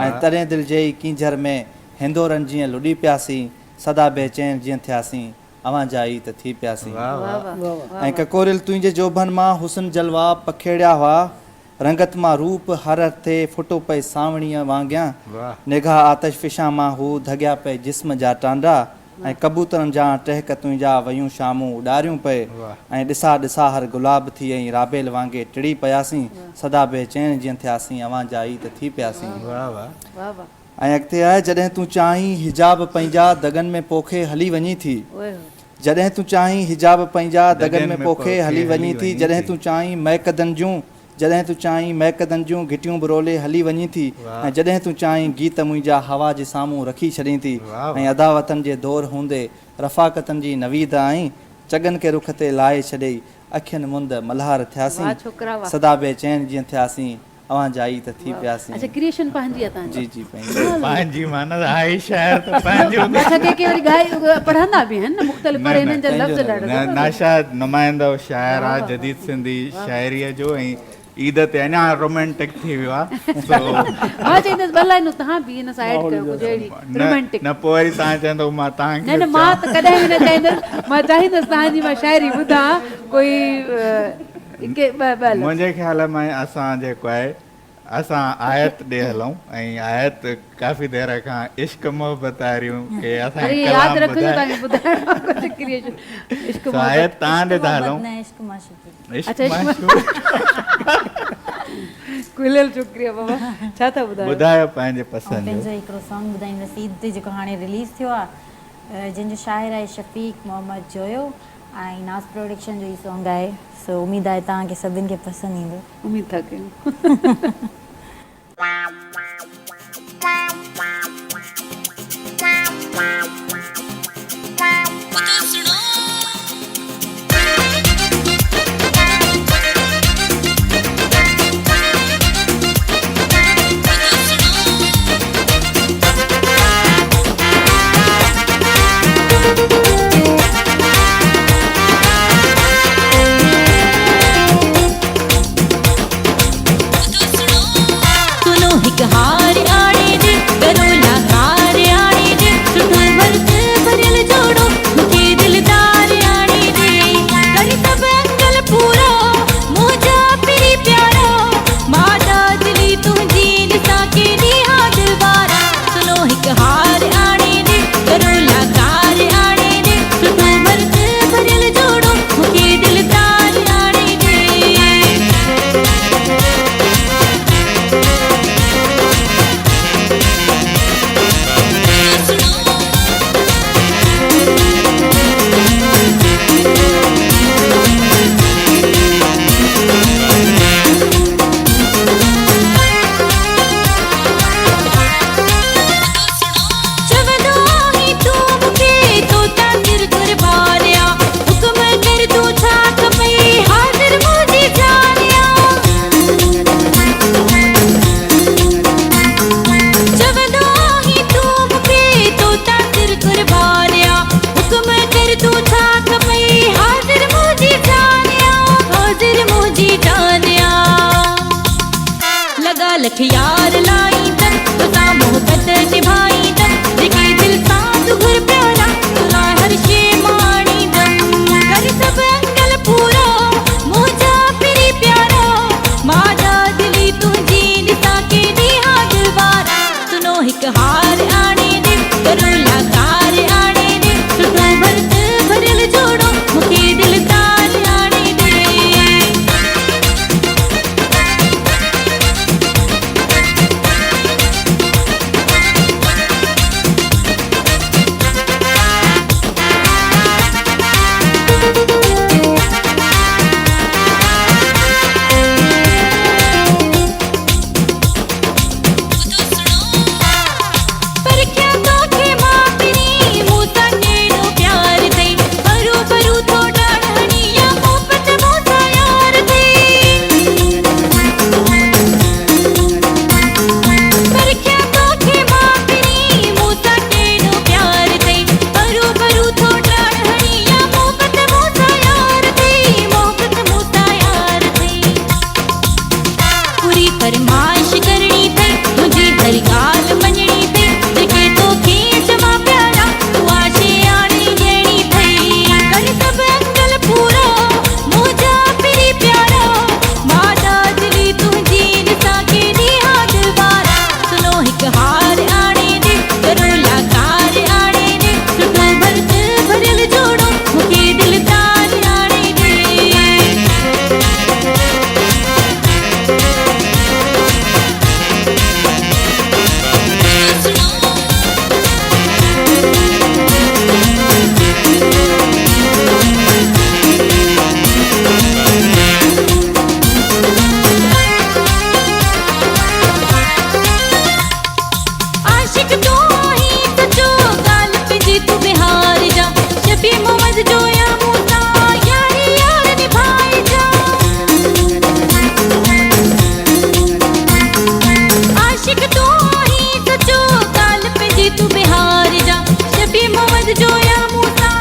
ऐं तॾहिं दिलि जे कींझर में हिंदोरनि जीअं लुॾी पियासीं, सदा बेचैन जीअं थियासीं, अवां जा ई त थी पियासीं। ऐं ककोरियल तुंहिंजे जोभनि मां हुस्न जलवा पखेड़िया हुआ, रंगत मां रूप हर ते फुटो पए सावणीअ वांगियां, निगाह आतिश फिशा मां हू धगिया पए जिस्म जा टांडा, ऐं कबूतरनि जा टहक तुंहिंजा वयूं शामूं उॾारियूं पए, ऐं ॾिसा ॾिसा हर गुलाब थी ऐं राबेल वांगे टिड़ी पियासीं, सदा बेचैन जीअं थियासीं, अवां जा ई त थी पियासीं। ऐं अॻिते आहे, जॾहिं तूं चाहीं हिजाब पंहिंजा दगनि में पोखे हली वञी थी, जॾहिं तूं चाहीं हिजाब पंहिंजा दगनि में पोखे हली वञी थी, जॾहिं तूं चाहीं महकदनि जूं, जॾहिं तूं चाहीं महकदनि जूं घिटियूं बरोले हली वञी थी, ऐं जॾहिं तूं चाहीं गीत मुंहिंजा हवा जे साम्हूं रखी छॾीं थी, ऐं अदावतनि जे दौर हूंदे रफ़ाक़तनि जी नवीद आहीं, चगनि खे रुख ते लाहे छॾे अखियुनि मुंद मल्हार थियासीं, सदा बेचैन जीअं थियासीं, अवां जा ई त थी पियासीं। अच्छा क्रिएशन पंहिंजी आहे तव्हांजी? जी जी पंहिंजी माना आहे शायर त पंहिंजी अच्छा के वरी गाए पढ़ंदा बि आहिनि न मुख़्तलिफ़, पर हिननि जा लफ़्ज़ ॾाढा नाशा नुमाइंदो शाइर आहे जदीद सिंधी शाइरीअ जो, ऐं ईद ते अञा रोमेंटिक थी वियो आहे। मां चईंदसि ॿ लाइनूं तव्हां बि हिन सां एड कयो कुझु अहिड़ी रोमेंटिक। न पोइ वरी तव्हां चवंदो मां तव्हांखे न मां त कॾहिं बि न चाहींदसि, मां चाहींदसि तव्हांजी मां शाइरी ॿुधां कोई मुंहिंजे ख़्याल में असां जेको आहे असां आयत ॾे हलूं, ऐं आयत काफ़ी देर खां इश्क मोहबत वारियूं के असां यादि रखिजो तव्हांखे ॿुधाइणो कुझु क्रिएशन इश्क आयत तव्हां ॾे था हलूं। कुलियल शुक्रिया बाबा, छा था ॿुधायो पंहिंजे पसंदि पंहिंजो हिकिड़ो सॉन्ग ॿुधाईंदसि ईद ते जेको हाणे रिलीज़ थियो आहे, जंहिंजो शाइर आहे शफ़ीक मोहम्मद जोयो ऐं नाज़ प्रोडक्शन जो ई सॉन्ग आहे, सो उमेदु आहे तव्हांखे सभिनि खे पसंदि ईंदो। उमेदु था कयूं। लखा लख यार लाई तन तुसा मोहब्बत निभाई तन जेके दिल सां तू घुर प्यारा तुला हर शे माणी दम कर सब अंगल पूरा मुझा फिरी प्यारा माजा दिली तुझी निसा के दिया दिलवारा सुनो हिक हार आने दे करो लाकार आने दे सुनो भरत भरल जोड़ो मुखे दिलदार आने दे पर क्या तोखे मां पिनी मूं सां नेड़ो प्यार थई भरू भरू थोड़ा ढणी या मोहब्बत मूंसा यार थई पर क्या तोखे मां पिनी मूं सां नेड़ो प्यार थई भरू भरू थोड़ा ढणी या मोहब्बत मूंसा यार थई मोहब्बत मूंसा यार थई पूरी फरमाइश करनी थई मुझे हर ॻाल्हि मञणी थई जेके तोखे चवां प्यारा तूं आशे आणी ॾियणी थई कर सभु अंगल पूरा मुंहिंजा फिरी प्यारा माता दिली तुंहिंजी ॾिसां केॾी हा दिलवारा सुनो हिकु हार आणे दे करो लाकार आणे दे सुठो भरत भरियल जोड़ो मूंखे दिलदार आणे दे आशिक तू ही सचो गाल पे जी तू बिहार जा शबी मोहम्मद जो या मूसा यारी यार निभाई जा आशिक तू ही सचो गाल पे जी तू बिहार जा शबी मोहम्मद जो या मूसा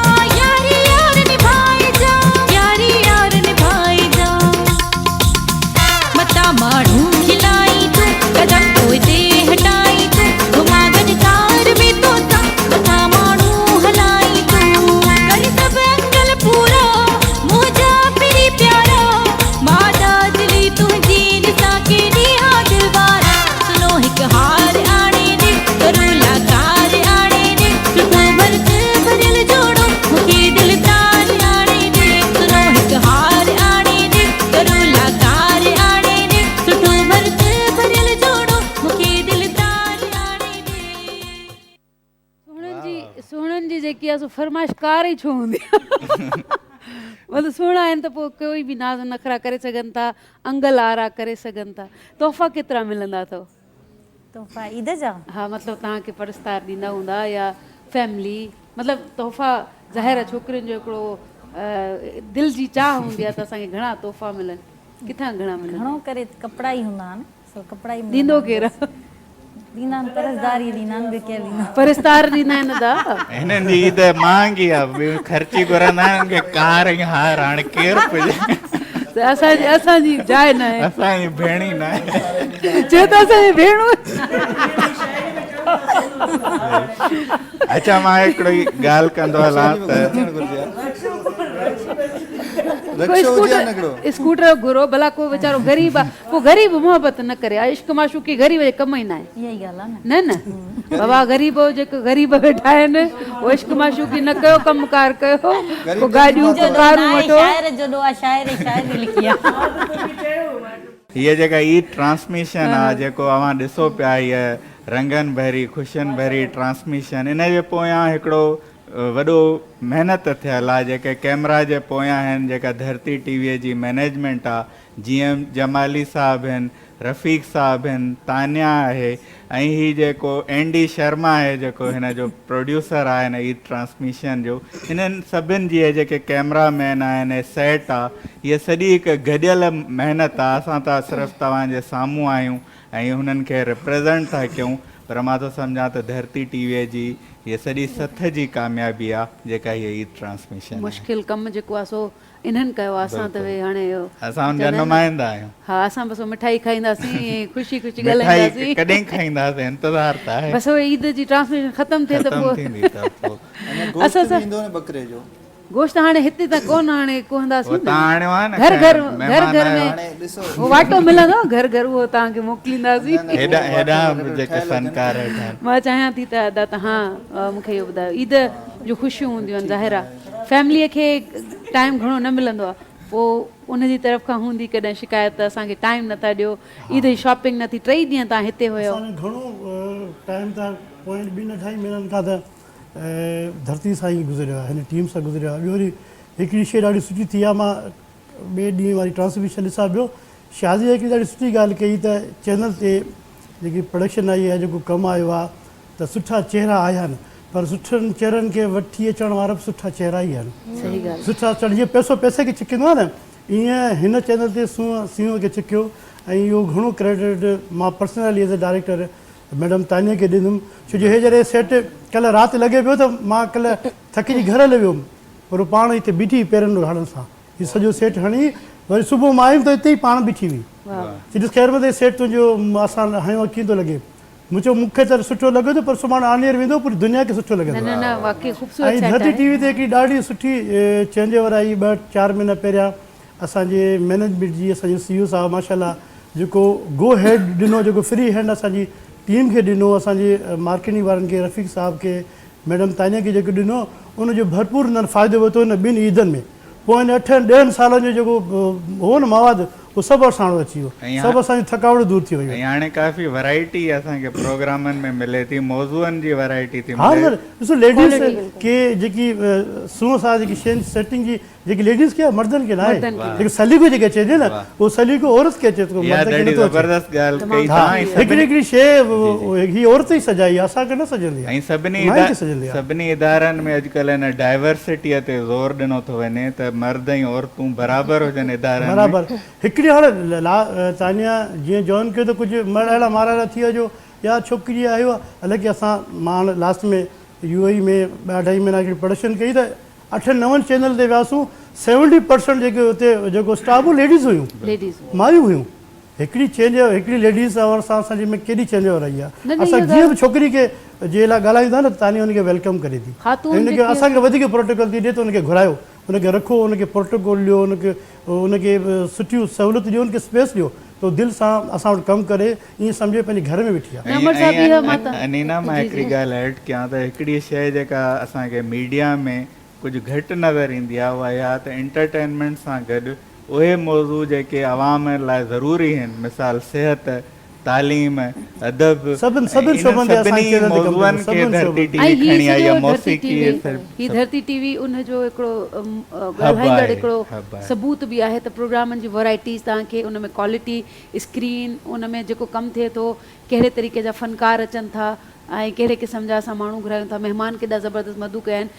यारी यार निभाई जा यारी यार निभाई जा मता माण्हू खिलाई तू कदम कोई दे हटाई तू घुमागन कार में तो सा मता माण्हू हलाई तू कर सब अंगल पूरा मुझा फिरी प्यारा माता दिली तुंहिंजी ॾिसां केॾी हा दिलवारा सुनो हिकु हार आणे दे करो लाकार आणे दे सुठो भरत भरियल जोड़ो मूंखे दिलदार आणे दे सुनो हिकु हार आणे दे करो लाकार आणे दे सुठो भरत भरियल जोड़ो मूंखे दिलदार आणे दे सुहिणनि जी जेकी आहे सो फरमाइश कार ई छो हूंदी आहे मतिलबु सुहिणा आहिनि त पोइ कोई बि नाज़ नखरा करे सघनि था अंगल आरा करे सघनि था तोहफ़ा केतिरा मिलंदा अथव तोहफ़ा ईद जा हा मतिलबु तव्हांखे परस्तार ॾींदा हूंदा या फैमिली मतिलबु तोहफ़ा ज़ाहिर आहे छोकिरियुनि जो हिकिड़ो दिलि जी चाह हूंदी आहे त असांखे घणा तोहफ़ा मिलनि किथां घणा मिलनि घणो करे कपिड़ा ई हूंदा आहिनि सो कपिड़ा ई ॾींदो केरु ॾींदा आहिनि परसदार ई ॾींदा आहिनि ॿियो केरु ॾींदो परस्तार ॾींदा आहिनि दा हिननि जी ईद महांगी आहे ॿियो ख़र्ची घुरंदा आहिनि की कार ऐं हार हाणे केरु पुॼे त असांजी जाइ न आहे असांजी भेणी न आहे चयो त असांजी भेणूं अच्छा मां हिकिड़ी ॻाल्हि कंदो हलां त कोई स्कूटर घुरो भला को वीचारो ग़रीब आहे पोइ ग़रीब मोहबत न करे इश्क माशूकी ग़रीब जे कम ई न आहे इहा ई ॻाल्हि आहे न न बाबा ग़रीब जेके ग़रीब वेठा आहिनि उहो इश्क माशूकी न कयो कमकार कयो पोइ गाॾियूं कारूं वठो शाइर जो ॾोहा शाइरी लिखी आहे हीअ जेका ईद ट्रांसमिशन आहे जेको अवां ॾिसो पिया हीअ रंगनि भरी ख़ुशियुनि भरी ट्रांसमिशन इन जे पोयां हिकिड़ो वॾो महिनत थियल आहे जेके कैमरा जे पोयां आहिनि जेका धरती टीवीअ जी मैनेजमेंट आहे जीएम जमाली साहिबु आहिनि रफ़ीक साहिबु आहिनि तानिया आहे ऐं हीअ जेको एंडी शर्मा आहे जेको हिन जो प्रोड्यूसर आहे हिन ईद ट्रांसमिशन जो हिननि सभिनि जी जेके कैमरामैन आहिनि सेट आहे हीअ सॼी हिकु गॾियल महिनत आहे असां त सिर्फ़ु तव्हांजे साम्हूं आहियूं ऐं हुननि खे रिप्रेज़ेंट था कयूं पर मां थो सम्झां त धरती टीवीअ जी हीअ सॼी सथ जी कामयाबी आहे जेका हीअ ईद ट्रांसमिशन मुश्किल कमु जेको आहे सो इन्हनि कयो आहे, असां त वे हाणे इहो असां हुनजा नुमाइंदा आहियूं। हा असां बसि मिठाई खाईंदासीं ऐं ख़ुशी ख़ुशी मिठाई ॻाल्हाईंदासीं कॾहिं खाईंदासीं, इंतज़ार त आहे। बसि उहे ईद जी ट्रांसमिशन ख़तमु थिए त ख़तमु पोइ थींदी त पोइ असां सां ईंदो न बकरे जो गोश्त हाणे हिते त कोन हाणे कोहंदासीं उहो तव्हां आणियो आहे न घर घर घर महिमान घर आहियो। में हाणे ॾिसो उहो वाटो मिलंदो घर घर उहो तव्हांखे मोकिलींदासीं। हेॾा हेॾा जेके फनकार वेठा मां चाहियां थी त अदा तव्हां मूंखे इहो ॿुधायो, ईद जूं ख़ुशियूं हूंदियूं आहिनि ज़ाहिर आहे, फैमिलीअ खे टाइम घणो न मिलंदो आहे, पोइ उनजी तरफ़ खां हूंदी कॾहिं शिकायत त असांखे टाइम नथा ॾियो, ईद जी शॉपिंग नथी, 3 ॾींहं तव्हां हिते हुयो। असांजो घणो टाइम त पॉइंट 2-2.5 महीननि खां त धरती सां ई गुज़रियो आहे, हिन टीम सां गुज़रियो आहे। ॿियो वरी हिकिड़ी शइ ॾाढी सुठी थी आहे, मां ॿिए ॾींहं वारी ट्रांसमिशन ॾिसां पियो, शादीअ हिकिड़ी ॾाढी सुठी ॻाल्हि कई त चैनल ते जेकी प्रोडक्शन आई आहे, जेको कमु आयो आहे त सुठा चहिरा आया आहिनि, पर सुठनि चहिरनि खे वठी अचण वारा बि सुठा चहिरा ई आहिनि। सही ॻाल्हि। सुठा चढ़ जीअं पैसो पैसे खे चिकींदो आहे न, ईअं हिन चैनल ते सीओ खे चिकियो ऐं इहो घणो क्रेडिट मां personally as a director madam Tania खे ॾींदुमि, छो जो हे जॾहिं सेट कल्ह राति लॻे पियो त मां कल्ह थकिजी घर हली वियुमि, पर पाण हिते बीठी पेरनि हणनि सां हीउ सॼो सेट हणी वरी सुबुह मां आयुमि त हिते ई पाण बीठी हुई, चई ॾिस ख़ैर में सेट तुंहिंजो असां हयो कीअं थो लॻे, मूंखे त सुठो लॻे थो, पर सुभाणे आनेर वेंदो पूरी दुनिया खे सुठो लॻे न थो। न न वाकई ख़ूबसूरत ऐं सेट धरती आहे। टीवी ते हिकिड़ी ॾाढी सुठी चेंजेवर आई 2-4 महीना पहिरियां, असांजे मैनेजमेंट जी असांजे CEO साहब माशाल्लाह जेको गो हेड ॾिनो, जेको फ्री हैंड असांजी टीम खे ॾिनो, असांजे मार्केटिंग वारनि खे रफ़ीक साहब खे मैडम तानिया खे जेको ॾिनो, उनजो भरपूर हुननि फ़ाइदो वरितो हिन 2 ईदनि में। पोइ हिन 8-10 सालनि जो जेको हो न मवादु उहो सभु असां वटि अची वियो, सभु असांजी थकावट दूरि थी वई। ऐं हाणे काफ़ी वैरायटी असांखे प्रोग्रामनि में मिले थी, मौज़ूअनि जी वैरायटी थी हा मिले। सर, ॾिसो लेडीज़ खे जेकी सूंहं सां जेकी शइ सेटिंग जी जेकी लेडीज़ खे आहे, मर्दनि खे न आहे, जेको सलीको जेके अचे न उहो सलीको औरत खे अचे थो, इहा मर्द खे ॾाढी नथो अचे। ज़बरदस्त ॻाल्हि कई हा, तव्हां। हिकिड़ी हिकिड़ी शइ हीअ औरत ई सजाई आहे, असांखे न सजंदी आहे, ऐं माई खे सजंदी आहे। सभिनी इदारनि में अॼुकल्ह हिन डाइवर्सिटीअ ते ज़ोर ॾिनो थो वञे त मर्द ऐं औरतूं बराबरि हुजनि इदारनि में। बराबरि हिकिड़ी हाणे तानिया जीअं जॉइन कयो त कुझु मराइला माराइला थी वियो या छोकिरी आयो आहे, हालांकि मां हाणे लास्ट में UAE में 2-2.5 महीना हिकिड़ी प्रोडक्शन कई त 8-9 चैनल ते वियासीं, 70% जेके हुते जेको स्टाफ हो लेडीज़ हुयूं, मायूं हुयूं। हिकिड़ी चेंज हिकिड़ी लेडीज़ और सां असांजे में केॾी चेंज रही आहे। असां जीअं बि छोकिरी खे जे लाइ ॻाल्हायूं था न, तानिया हुनखे वेलकम करे थी, हुनखे असांखे वधीक प्रोटोकॉल थी ॾिए त हुनखे घुरायो, हुनखे रखो, हुनखे प्रोटोकॉल ॾियो, हुनखे सुठियूं सहूलियत ॾियो, हुनखे स्पेस ॾियो, तो दिलि सां असां वटि कमु करे ईअं सम्झे पंहिंजे घर में वेठी आहे। अनीना मां हिकिड़ी ॻाल्हि ऐड कयां त हिकिड़ी शइ जेका असांखे मीडिया में कुझु घटि नज़र ईंदी आहे, उहा इहा त एंटरटेनमेंट सां गॾु उहे मौज़ू जेके आवाम लाइ ज़रूरी आहिनि, मिसाल सिहत, तालीम, अदब, सभिनी मौज़ूअनि खे धरती टीवी खणी आई आहे। मौसीक़ी ही धरती टीवी उनजो हिकिड़ो ॻाल्हाईंदड़ हिकिड़ो सबूत बि आहे त प्रोग्रामनि जी वैराइटीज़ तव्हांखे उन में क्वालिटी, स्क्रीन, उन में जेको कमु थिए थो, कहिड़े तरीक़े जा फ़नकार अचनि था ऐं कहिड़े क़िस्म जा असां माण्हू घुरायूं था, महिमान केॾा ज़बरदस्त मधु कया आहिनि।